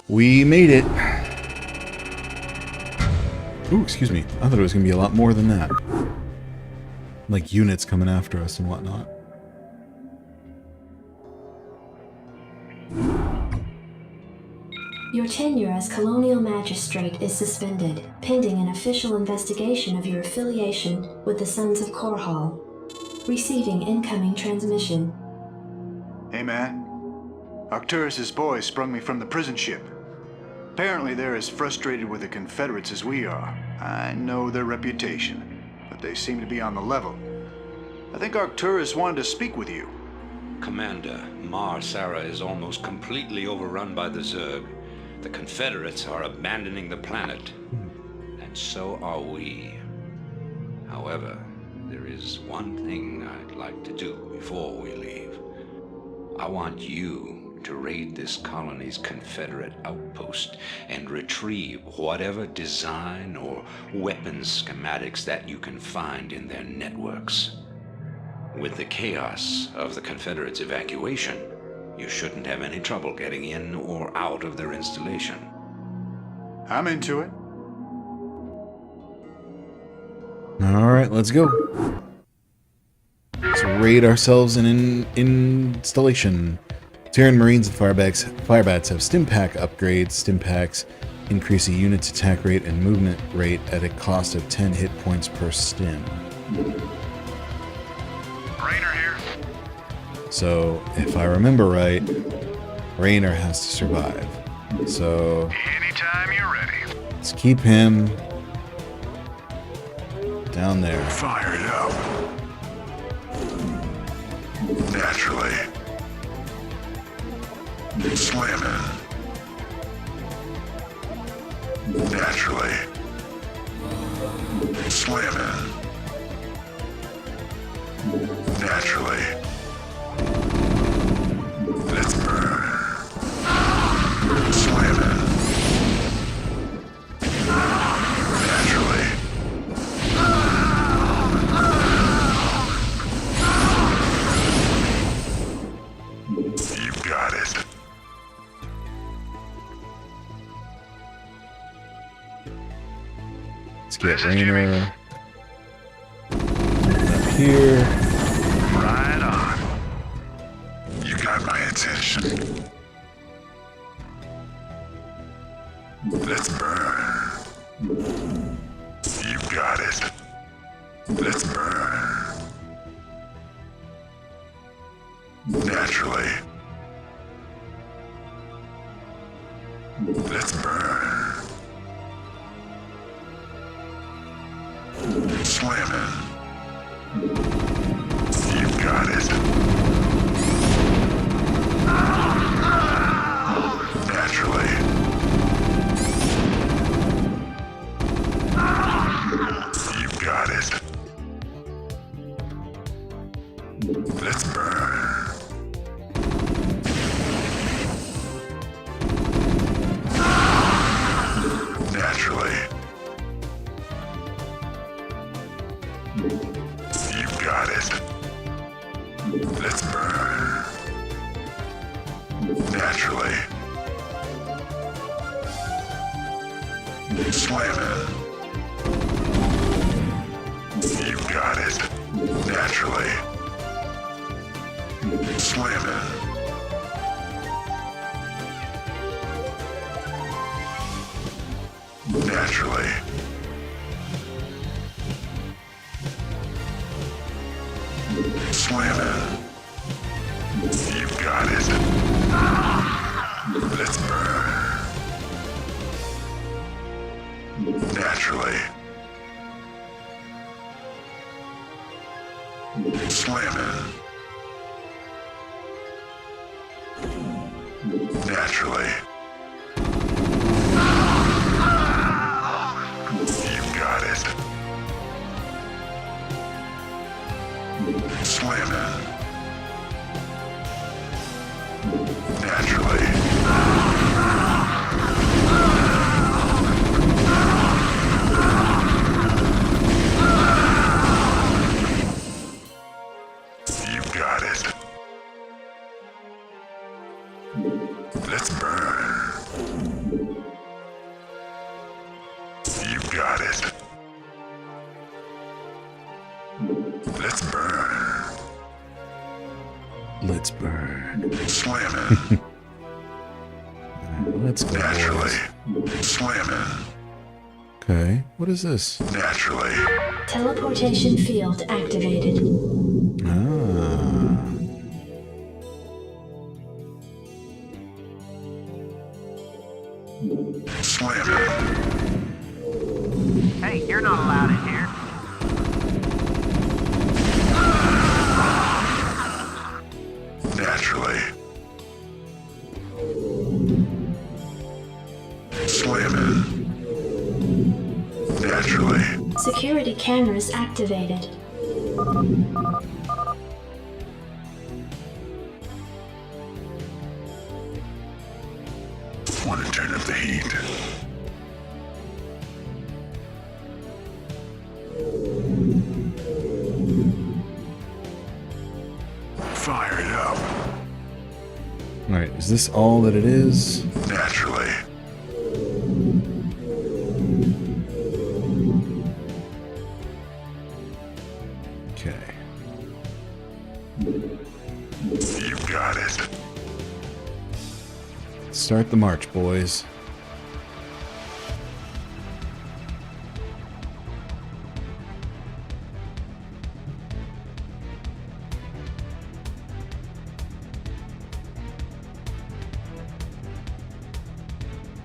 We made it. Ooh, excuse me. I thought it was going to be a lot more than that. Like units coming after us and whatnot. Your tenure as Colonial Magistrate is suspended, pending an official investigation of your affiliation with the Sons of Korhal. Receiving incoming transmission. Hey, man. Arcturus' boys sprung me from the prison ship. Apparently they're as frustrated with the Confederates as we are. I know their reputation, but they seem to be on the level. I think Arcturus wanted to speak with you. Commander, Mar Sara is almost completely overrun by the Zerg. The Confederates are abandoning the planet, and so are we. However, there is one thing I'd like to do before we leave. I want you to raid this colony's Confederate outpost and retrieve whatever design or weapons schematics that you can find in their networks. With the chaos of the Confederates' evacuation, you shouldn't have any trouble getting in or out of their installation. I'm into it. Alright, let's go. Let's raid ourselves in an installation. Terran Marines and Firebats have stim pack upgrades. Stim packs increase a unit's attack rate and movement rate at a cost of 10 hit points per stim. Rainer here. So, if I remember right, Raynor has to survive. So Anytime you're ready. let's keep him down there. Fired up. Naturally. Slamming. Naturally. Slamming. Naturally. Let's burn. Slamming. Naturally. You got it. Let's get Raynor up here. Right on. You got my attention. Let's burn. You got it. Let's burn. Naturally. Let's burn. Slamming. You got it. Naturally. You got it. Let's burn. Naturally. You got it. Let's burn. Naturally. Slamming. You got it. Naturally. Slamming. Naturally. Slamming. You got it. Let's burn. Naturally. Slamming. Naturally. You got it. Slamming. Naturally. You got it. Let's burn. You got it. Let's burn. Let's burn. Slamming. Let's go, Naturally. boys. Slamming. Okay, what is this? Naturally. Teleportation field activated. Ah. Slamming. Hey, you're not allowed in here. Naturally. Slamming. Naturally. Security cameras activated. Want to turn up the heat. Fired up. Alright, is this all that it is? Naturally. Okay. You got it. Start the march, boys.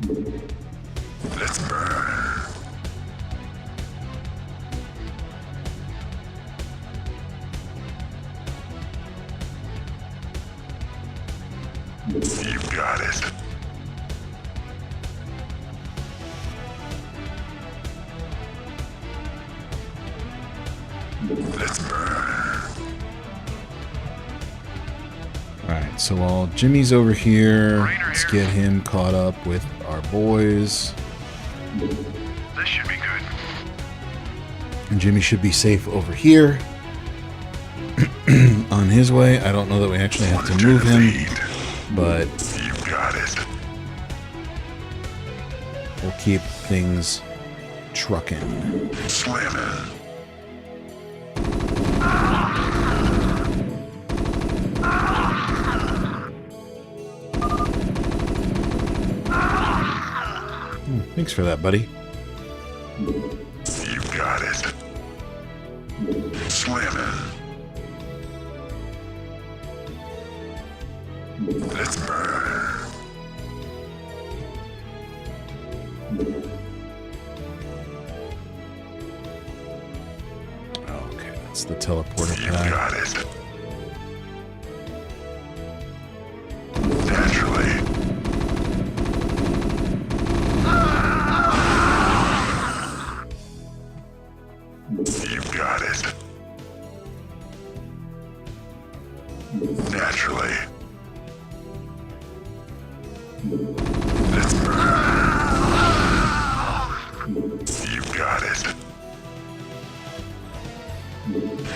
Let's burn. You got it. Let's burn. Alright, so while Jimmy's over here, let's get him caught up with our boys. This should be good. And Jimmy should be safe over here. On his way. I don't know that we actually have to move him, but You got it. we'll keep things trucking. Slamming. Thanks for that, buddy. You got it. Slamming. Let's burn. Okay, that's the teleporter You pad. got it. Naturally. You got it. Naturally. Let's burn. You got it.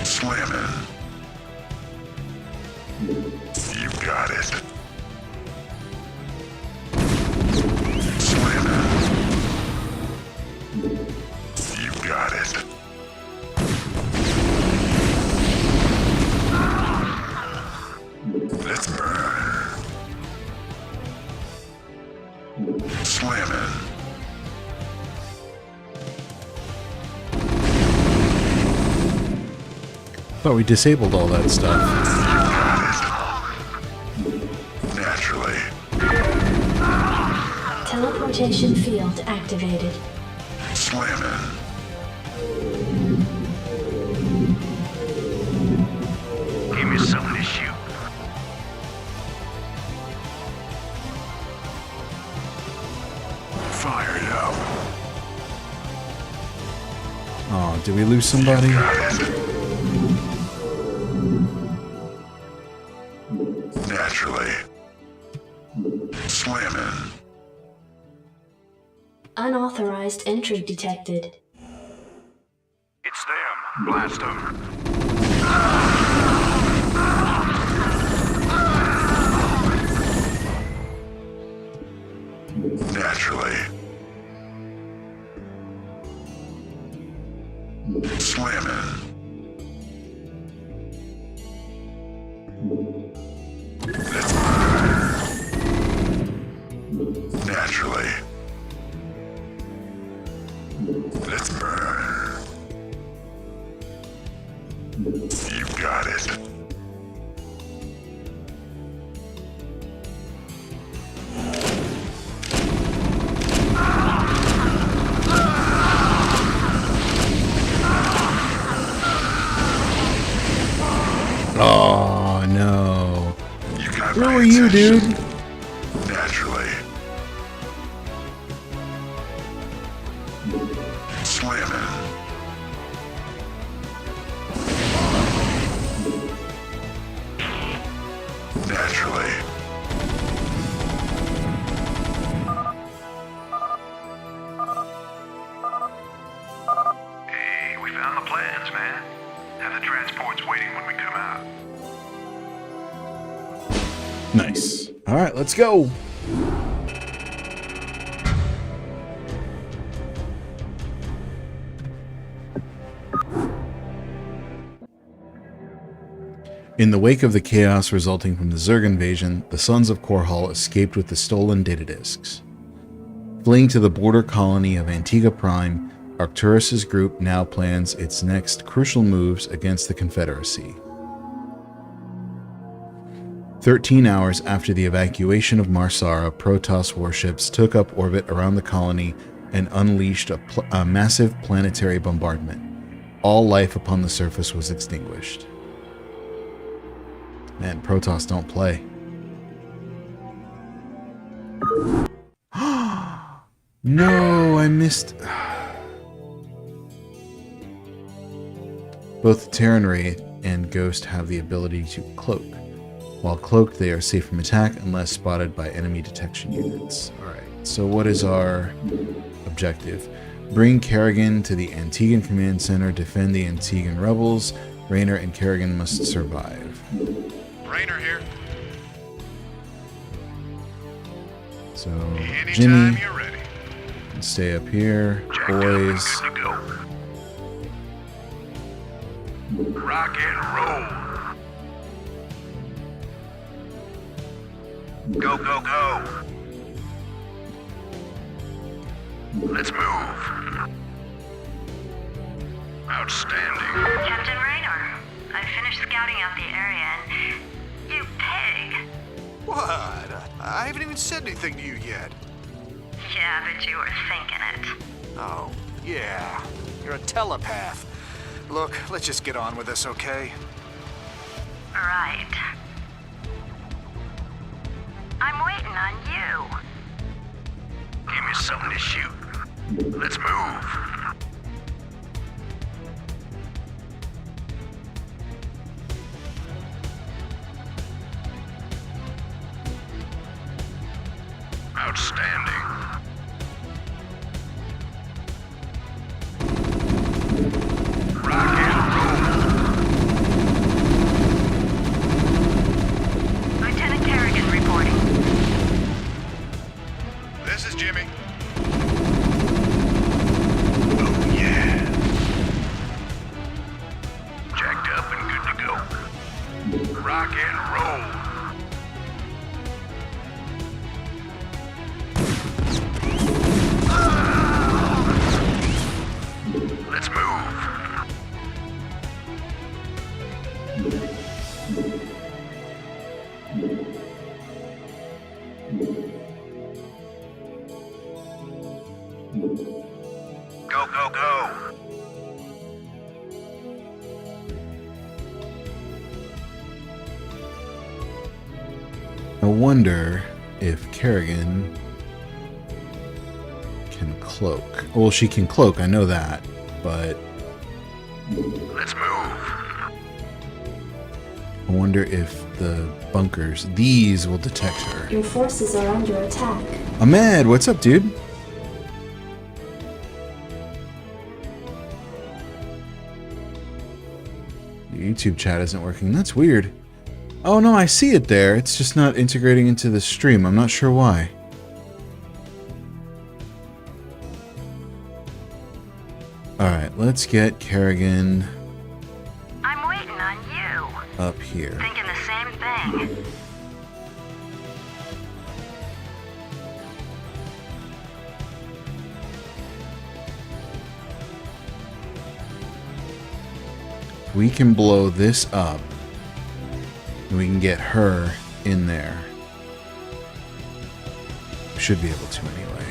Slamming. You got it. Slamming. You got it. Let's burn. Slamming. Thought we disabled all that stuff. Naturally. Teleportation field activated. Slamming. Give me something to shoot. Fired up. Oh, did we lose somebody? Naturally. Slamming. Unauthorized entry detected. It's them. Blast them. Naturally. Slamming. Let's burn. Naturally. Let's burn. You got it. Oh, no. You got Where my were you, attention. dude? Naturally. Slamming. Naturally. Hey, we found the plans, man. Have the transports waiting when we come out. Nice. All right, let's go. In the wake of the chaos resulting from the Zerg invasion, the Sons of Korhal escaped with the stolen data disks. Fleeing to the border colony of Antigua Prime, Arcturus' group now plans its next crucial moves against the Confederacy. 13 hours after the evacuation of Marsara, Protoss warships took up orbit around the colony and unleashed a massive planetary bombardment. All life upon the surface was extinguished. Man, Protoss don't play. No, I missed... Both Terran Wraith and Ghost have the ability to cloak. While cloaked, they are safe from attack unless spotted by enemy detection units. Alright, so what is our objective? Bring Kerrigan to the Antiguan Command Center, defend the Antiguan rebels. Raynor and Kerrigan must survive. Raynor here. So, Anytime Jimmy, you're ready. stay up here. Jacked up Boys, and good to go. Rock and roll. Go, go, go. Let's move. Outstanding. Captain Raynor, I finished scouting out the area and... You pig! What? I haven't even said anything to you yet. Yeah, but you were thinking it. Oh, yeah. You're a telepath. Look, let's just get on with this, okay? Right. I'm waiting on you. Give me something to shoot. Let's move. Outstanding. Rock and roll. Lieutenant Kerrigan reporting. This is Jimmy. Oh, yeah. Jacked up and good to go. Rock and roll. Let's move. Go, go, go. I wonder if Kerrigan can cloak. Well, she can cloak, I know that, but Let's move. I wonder if the bunkers, these will detect her. Your forces are under attack. Ahmed, what's up, dude? Your YouTube chat isn't working. That's weird. Oh no, I see it there. It's just not integrating into the stream. I'm not sure why. Alright, let's get Kerrigan I'm waiting on you. up here. Thinking the same thing. We can blow this up. And we can get her in there. We should be able to anyway.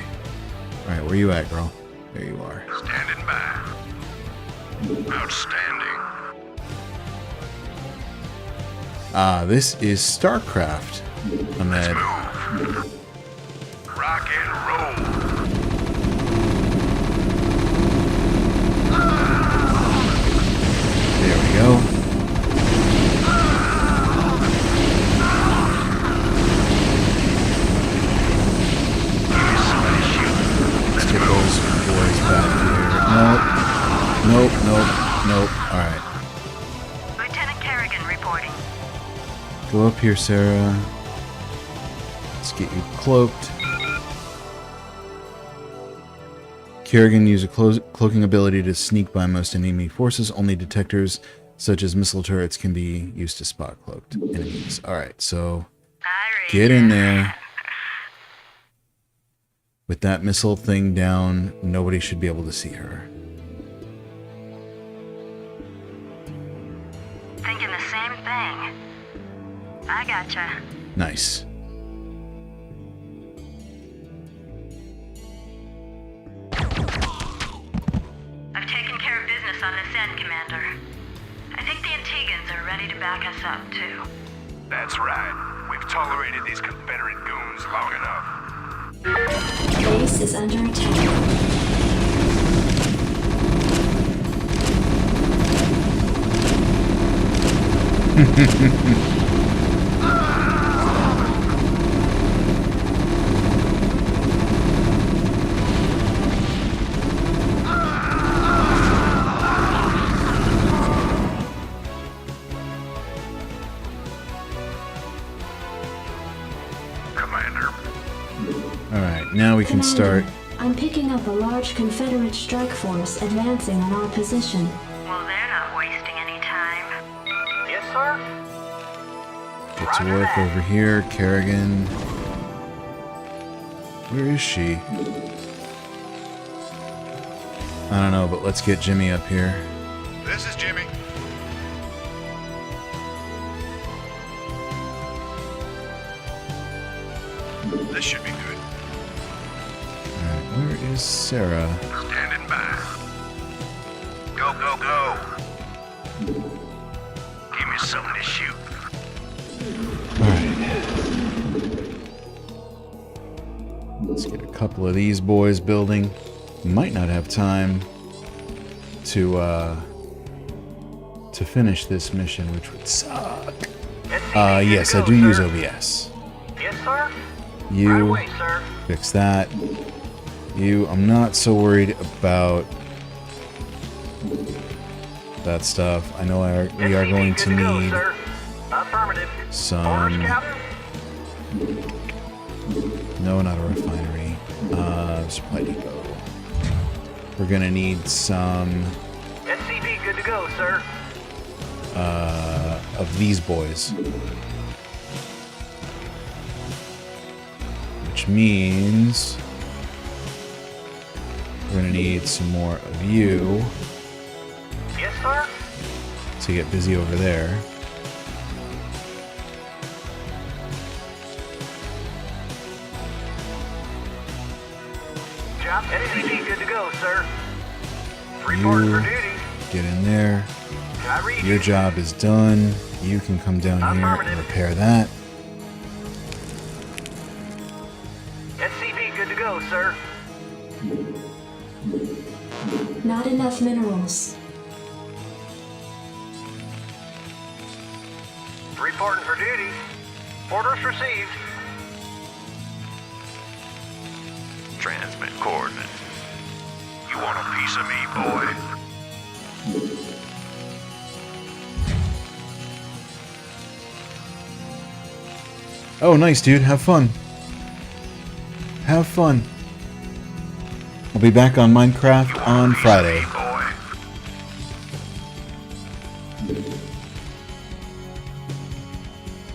Alright, where you at, girl? There you are. Standing by. Outstanding. Ah, this is StarCraft. Ahmed. Move. Rock and roll. There we go. Let's get those boys back here. Nope. Nope. Alright. Lieutenant Kerrigan reporting. Go up here, Sarah. Let's get you cloaked. Kerrigan uses a cloaking ability to sneak by most enemy forces. Only detectors such as missile turrets can be used to spot cloaked enemies. Alright, so get in there. With that missile thing down, nobody should be able to see her. Thinking the same thing. I gotcha. Nice. I've taken care of business on this end, Commander. I think the Antigans are ready to back us up, too. That's right. We've tolerated these Confederate goons long enough. Base is under attack. Commander. Alright, now we can start. I'm picking up a large Confederate strike force advancing on our position. Well, they're not wasting any time. Yes, sir? Get to work over here. Kerrigan. Where is she? I don't know, but let's get Jimmy up here. This is Jimmy. This should be good. Alright, where is Sarah? Standing by. Go, go, go. Give me something to shoot. Alright. Let's get a couple of these boys building. Might not have time to finish this mission, which would suck. Yes, I do use OBS. Yes, sir? You Right away, sir. fix that. You, I'm not so worried about that stuff. I know we are going to need Affirmative. Orders, some. Captain? No, not a refinery. Supply depot. We're gonna need some SCV good to go, sir. of these boys. Which means we're gonna need some more of you Yes, sir? to get busy over there. Job SCV good to go, sir. Reporting for You duty. get in there. Can I read Your you? job is done. You can come down here and repair that. SCV good to go, sir. Not enough minerals. Reporting for duty. Orders received. Transmit coordinates. You want a piece of me, boy? Oh, nice, dude. Have fun. Have fun. I'll be back on Minecraft on Friday. Boy.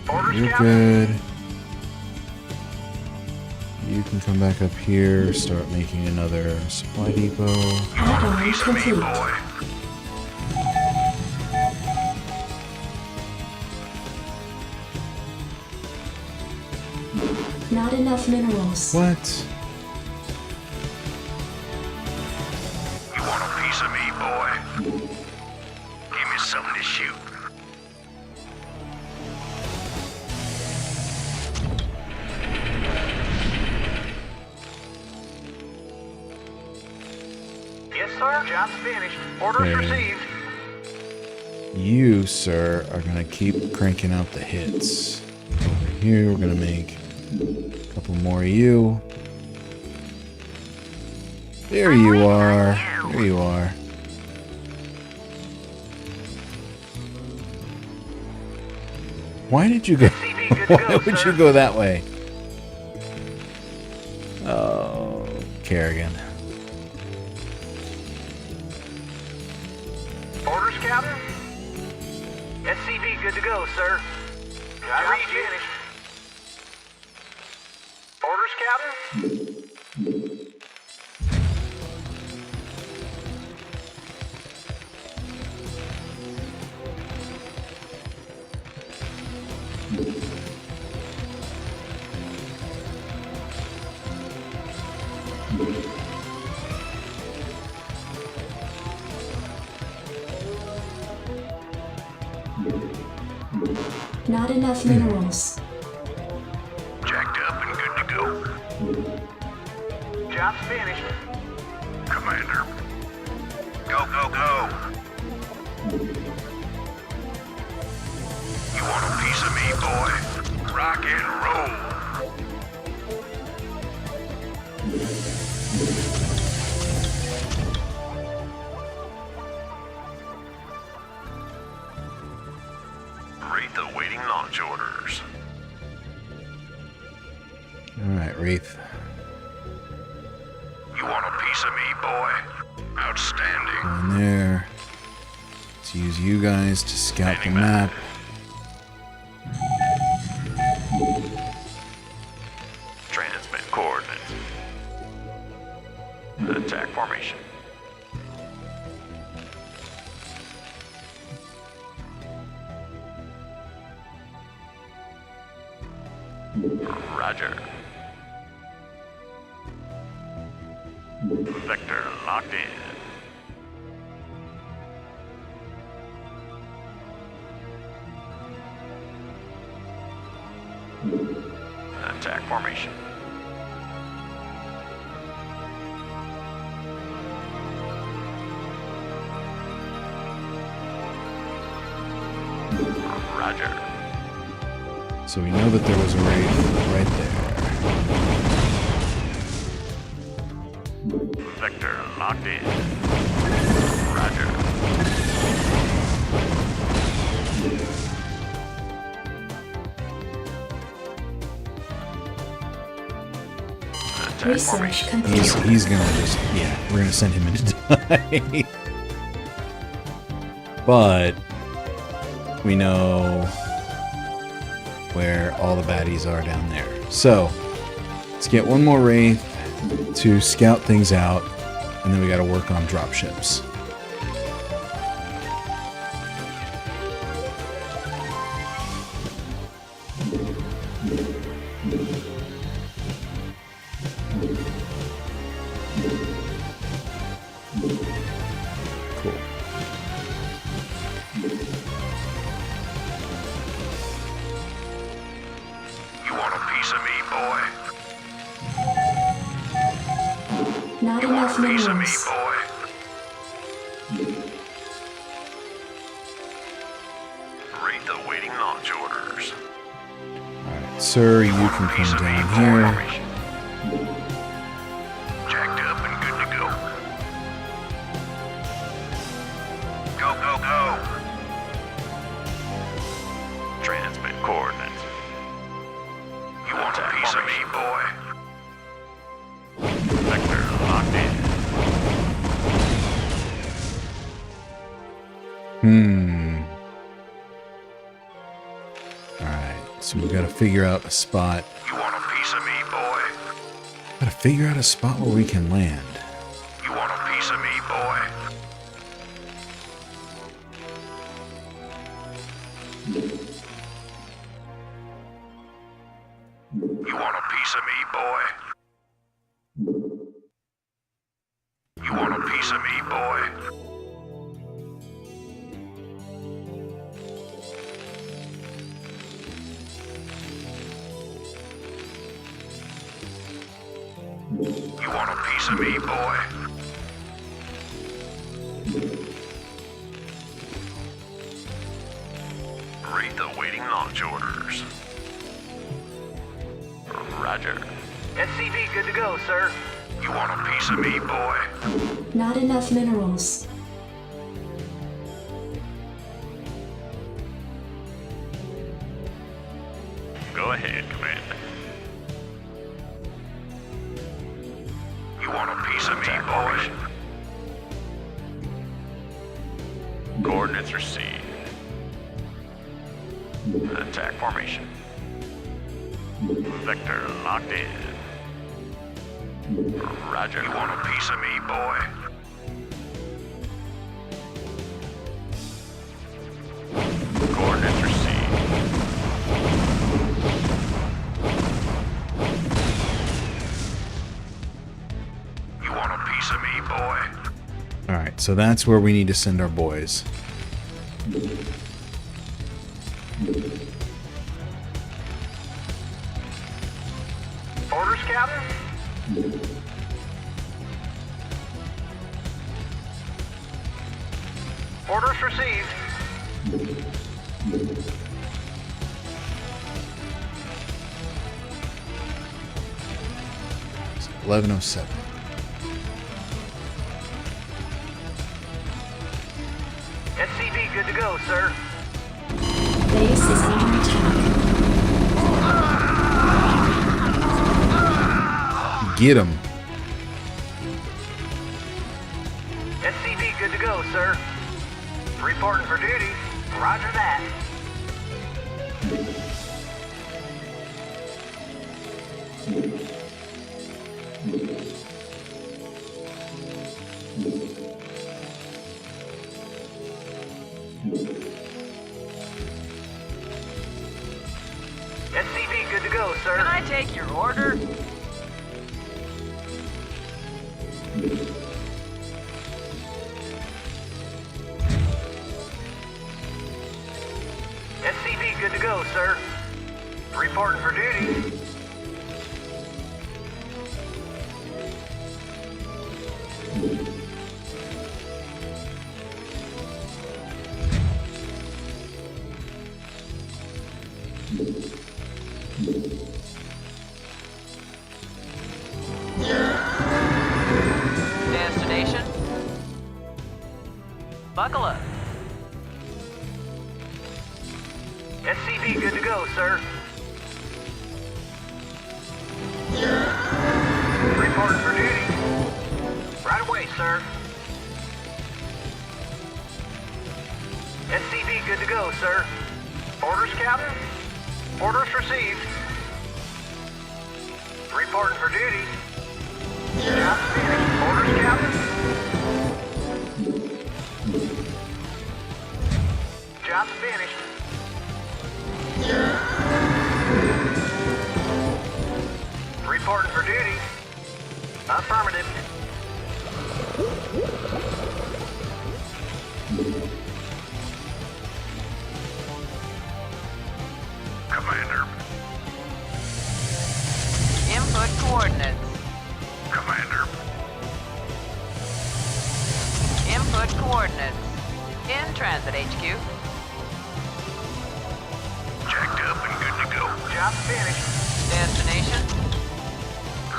Orders, You're Captain? good. You can come back up here, start making another supply depot. Add-on Piece of me, complete. boy. Not enough minerals. What? You want a piece of me, boy? Give me something to shoot. Yes, sir. Job's finished. Orders Okay. received. You, sir, are gonna keep cranking out the hits. Over here, we're gonna make a couple more of you. There you are. There you are. Why did you go? SCV good to Why go, would sir. you go that way? Oh, Kerrigan. Orders, Captain? SCV good to go, sir. Can I read you? Orders, Captain? Not enough minerals. Jacked up and good to go. Job's finished. Commander. Go, go, go. You want a piece of me, boy? Rock and roll. Wraith awaiting launch orders. Alright, Wraith. You want a piece of me, boy? Outstanding. Go in there. Let's use you guys to scout the map. Transmit coordinates. Attack formation. Roger. Vector locked in. Attack formation. Roger. So we know that there was a Wraith right there. Vector locked in. Roger. Attack Research formation. complete. He's gonna just, yeah, we're gonna send him in to die. But we know where all the baddies are down there. So let's get one more Wraith to scout things out, and then we gotta work on dropships. Cool. You want a piece of me, boy? Not You want enough a piece of me, minerals. boy? Wraith awaiting launch orders. Alright, sir, you can Piece come of me, down boy. here. Jacked up and good to go. Go, go, go. Transmit coordinates. You want a piece of me, boy? Vector locked in. Alright, so we gotta figure out a spot. You want a piece of me, boy? Gotta figure out a spot where we can land. You want a piece of me, boy? You want a piece of me, boy? You want a piece of me, boy? You want a piece of me, boy? Wraith awaiting launch orders. Roger. SCV good to go, sir. You want a piece of me, boy? Not enough minerals. Go ahead, Commander. You want a piece of me, boy? Coordinates received. Attack formation. Vector locked in. Roger. You want a piece of me, boy? Coordinates received. So that's where we need to send our boys. Orders, Captain? Orders received. 11:07. SCV good to go, sir. Base is under attack. Get him. SCV good to go, sir. Reporting for duty. Roger that. SCV good to go, sir. Can I take your order? SCV good to go, sir. Reporting for duty. Destination? Buckle up. SCV good to go, sir. Reporting for duty. Right away, sir. SCV good to go, sir. Orders, Captain? Orders received. Reporting for duty. Job finished. Orders, Captain? Job finished. Reporting for duty. Affirmative. Commander. Input coordinates. Commander. Input coordinates. In transit, HQ. Jacked up and good to go. Job finished. Destination?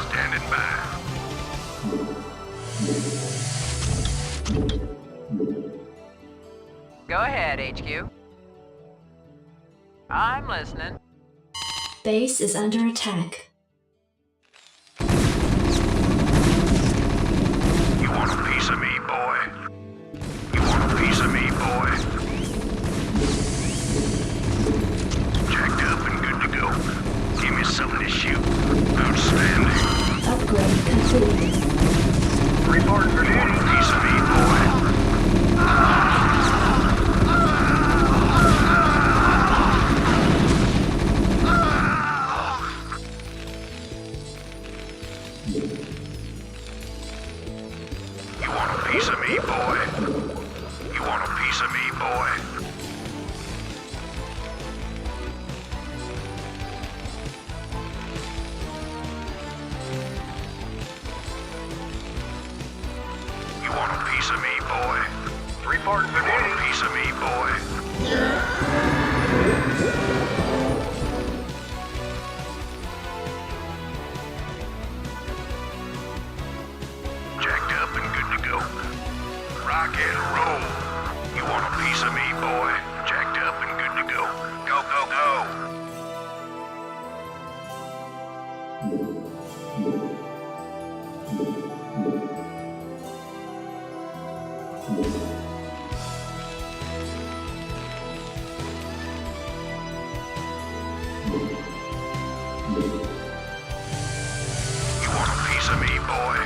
Standing by. Go ahead, HQ. I'm listening. Base is under attack. You want a piece of me, boy? You want a piece of me, boy? Jacked up and good to go. Give me something to shoot. Outstanding. Upgrade complete. Reporting for You want a duty. piece of me, boy? You want a piece of me, boy? You want a piece of me, boy? You want a piece of me, boy? Reporting for You want duty. a piece of me, boy? Jacked up and good to go. Rock and roll. You want a piece of me, boy? Jacked up and good to go. Go, go, go. You want a piece of me, boy?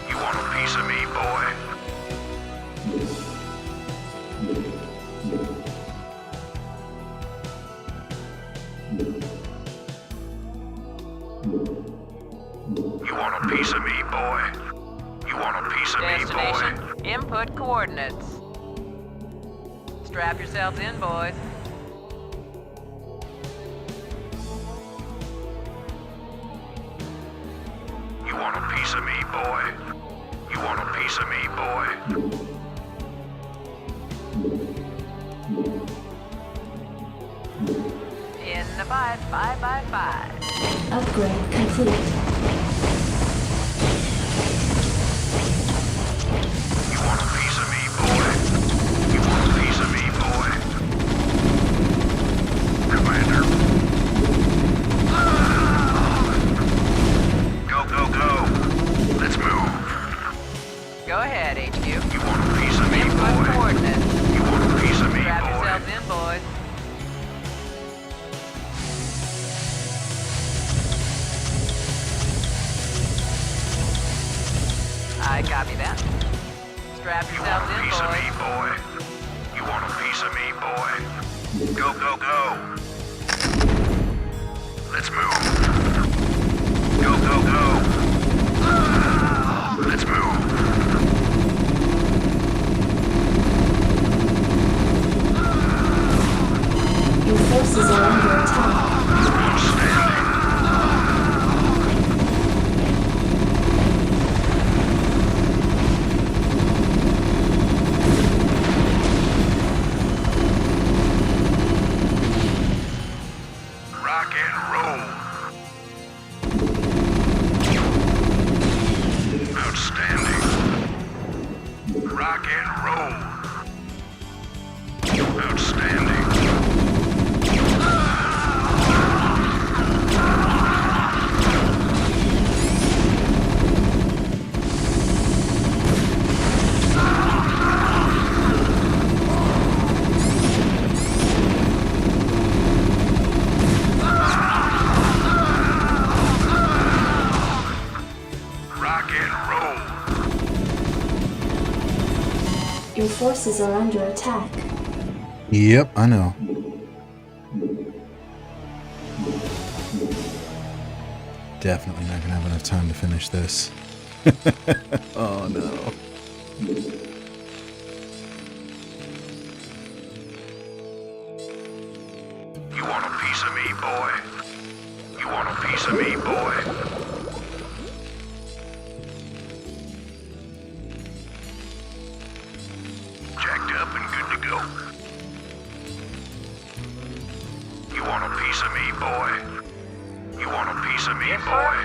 You want a piece of me, boy? You want a piece of me, boy? You want a piece of me, boy? Destination? Input coordinates. Strap yourselves in, boys. You want a piece of me, boy? You want a piece of me, boy? In the 5x5. Upgrade complete. You want a piece of me, boy? You want a piece of me, boy? Commander. Go, go, go. Let's move. Go ahead, HQ. You want a piece of me, Input boy? coordinates. You want a piece of me, Strap boy? yourselves in, boys. I copy that. Strap You want yourselves a in, piece of me, boys. boy? You want a piece of me, boy? Go, go, go. Let's move. Go, go, go. Let's move. Your forces are under attack. Outstanding. Rock and roll. Outstanding. Rock and roll. Outstanding. Rock and roll. Your forces are under attack. Yep, I know. Definitely not gonna have enough time to finish this. Oh no. You want a piece of me, boy? You want a piece of me, boy? Jacked up and good to go. You want a piece of me, boy? You want a piece of me, Yes, boy?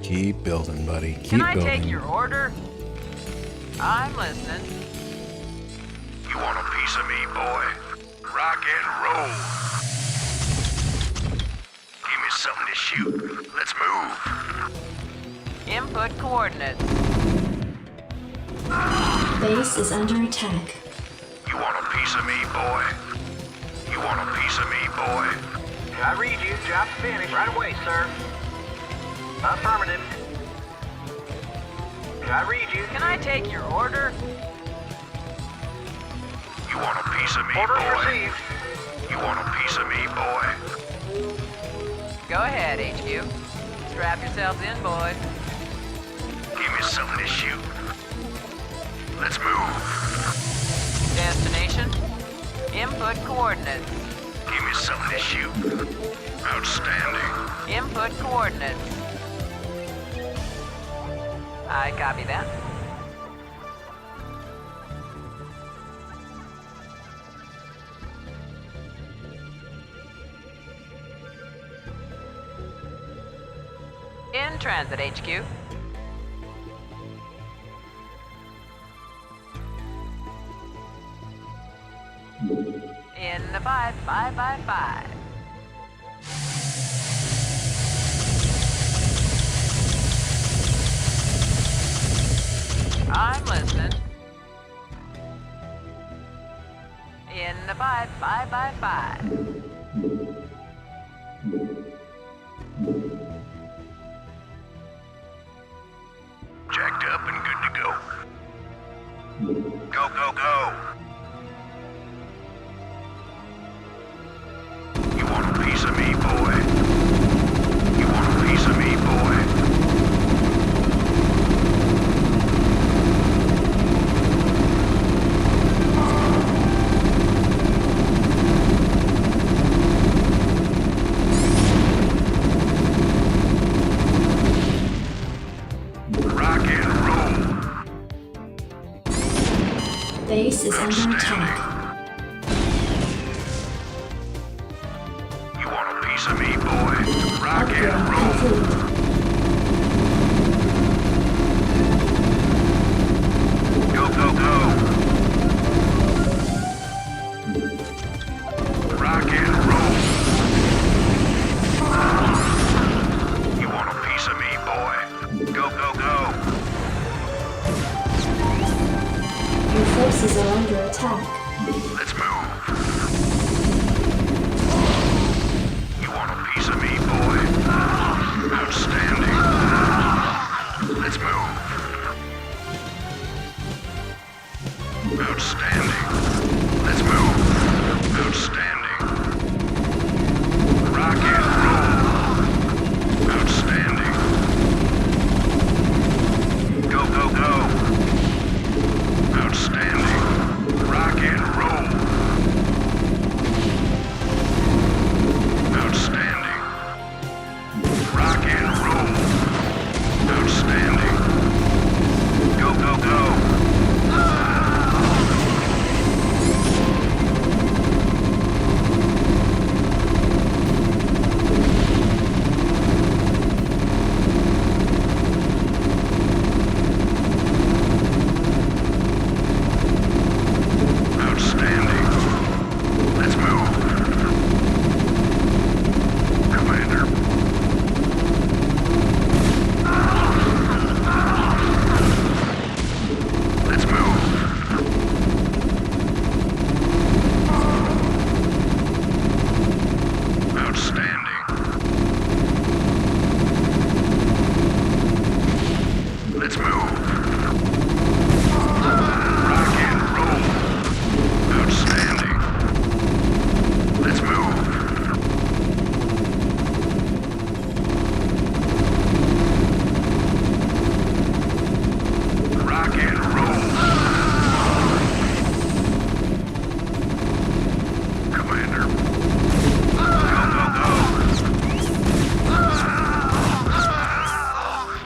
Keep building, buddy. Keep Can I building. take your order? I'm listening. You want a piece of me, boy? Rock and roll. Give me something to shoot. Let's move. Input coordinates. Base is under attack. You want a piece of me, boy? You want a piece of me, boy? I read you. Job finished. Right away, sir. Affirmative. I read you. Can I take your order? You want a piece of me, Orders boy? received. You want a piece of me, boy? Go ahead, HQ. Strap yourselves in, boys. Give me something to shoot. Let's move. Destination. Input coordinates. Give me something to shoot. Outstanding. Input coordinates. I copy that. In transit, HQ. In the 5x5. I'm listening. In the 5x5. Jacked up and good to go. Go, go, go. You want a piece of me, boy? You want a piece of me, boy? base is under attack. You want a piece of me, boy? Rock Upgrade and roll. complete. Go, go, go. Rock and roll. You want a piece of me, boy? Go, go, go. Your forces are under attack. Let's move. You want a piece of me, boy? Outstanding. Let's move. Outstanding. Let's move. Outstanding. Rock and roll. Outstanding. Go, go, go. Outstanding. Rock and roll. Outstanding. Rock and roll. Outstanding. Go, go, go. Outstanding. Let's move. Commander. Let's move. Outstanding. Let's move. Rock and roll. Outstanding. Let's move. Rock and roll. Commander. Go, go, go.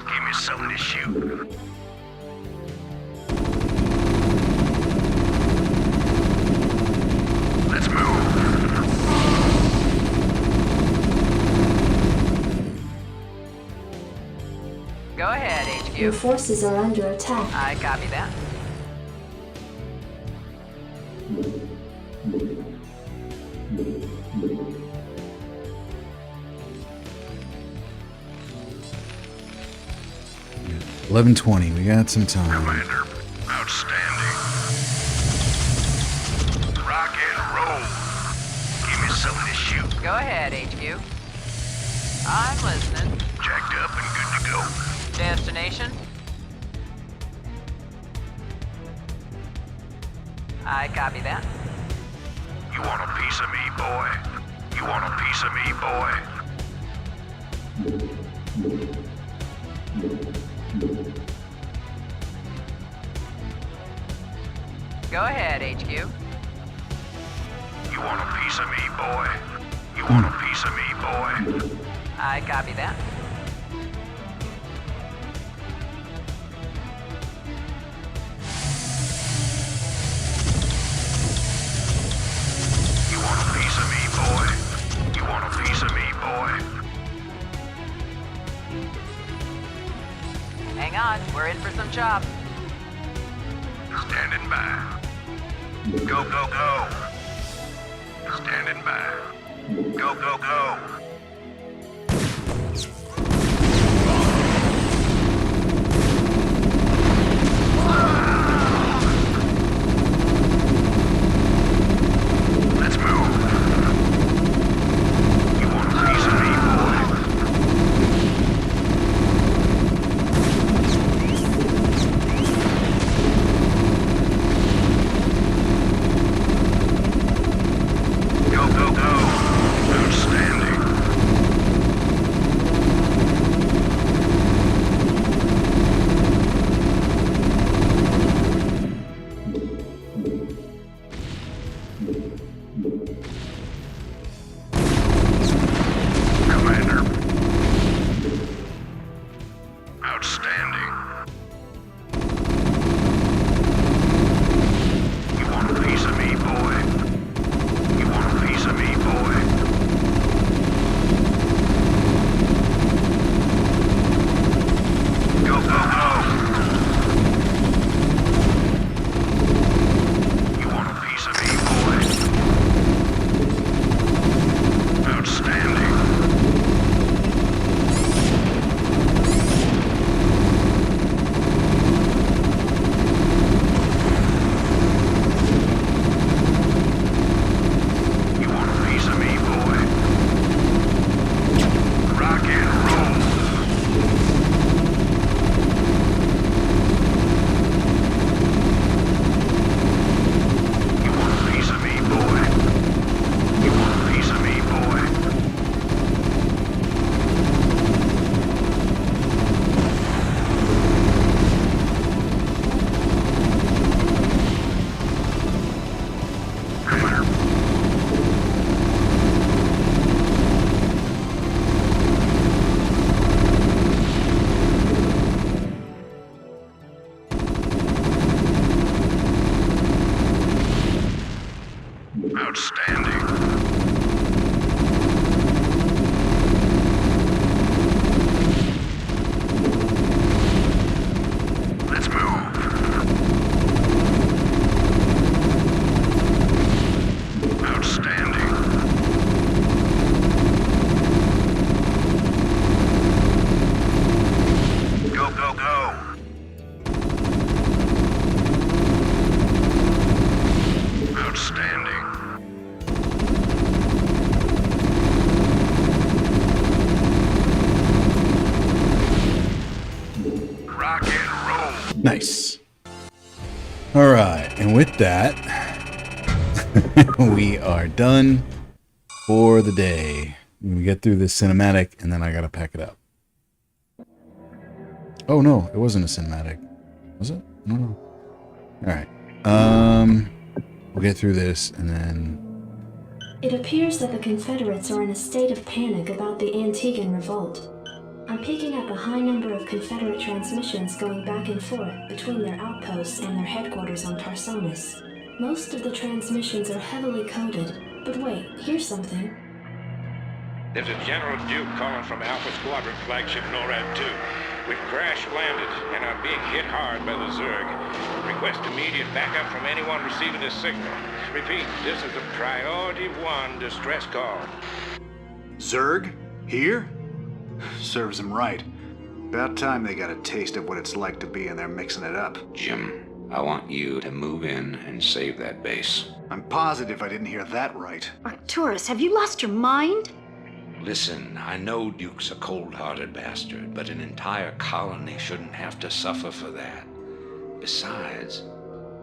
Give me something to shoot. Let's move. Go ahead, Your HQ. forces are under attack. I copy that. Yeah. 11:20. We got some time. Commander. Outstanding. Rock and roll. Give me something to shoot. Go ahead, HQ. I'm listening. Jacked up and good to go. Destination? I copy that. You want a piece of me, boy? You want a piece of me, boy? Go ahead, HQ. You want a piece of me, boy? You want a piece of me, boy? I copy that. You want a piece of me, boy? You want a piece of me, boy? Hang on, we're in for some chop. Standing by. Go, go, go. Standing by. Go, go, go. Let's move. You want a piece of me, boy? Go, go, go. Outstanding. Nice. Alright, and with that, we are done for the day. We get through this cinematic, and then I gotta pack it up. Oh no, it wasn't a cinematic. Was it? No. Alright. We'll get through this, and then... It appears that the Confederates are in a state of panic about the Antiguan revolt. I'm picking up a high number of Confederate transmissions going back and forth between their outposts and their headquarters on Tarsonis. Most of the transmissions are heavily coded, but wait, here's something. There's a General Duke calling from Alpha Squadron flagship NORAD 2. We've crash-landed and are being hit hard by the Zerg. Request immediate backup from anyone receiving this signal. Repeat, this is a Priority 1 distress call. Zerg? Here? Serves them right. About time they got a taste of what it's like to be in there mixing it up. Jim, I want you to move in and save that base. I'm positive I didn't hear that right. Arcturus, have you lost your mind? Listen, I know Duke's a cold-hearted bastard, but an entire colony shouldn't have to suffer for that. Besides,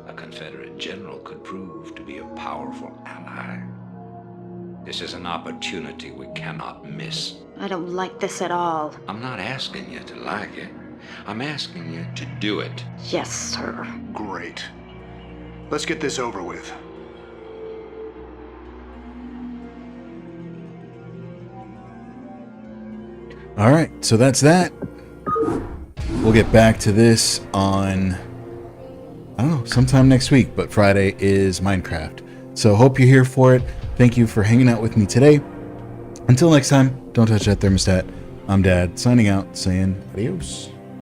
a Confederate general could prove to be a powerful ally. This is an opportunity we cannot miss. I don't like this at all. I'm not asking you to like it. I'm asking you to do it. Yes, sir. Great. Let's get this over with. Alright, so that's that. We'll get back to this on, I don't know, sometime next week, but Friday is Minecraft. So hope you're here for it. Thank you for hanging out with me today. Until next time, don't touch that thermostat. I'm Dad, signing out, saying adios.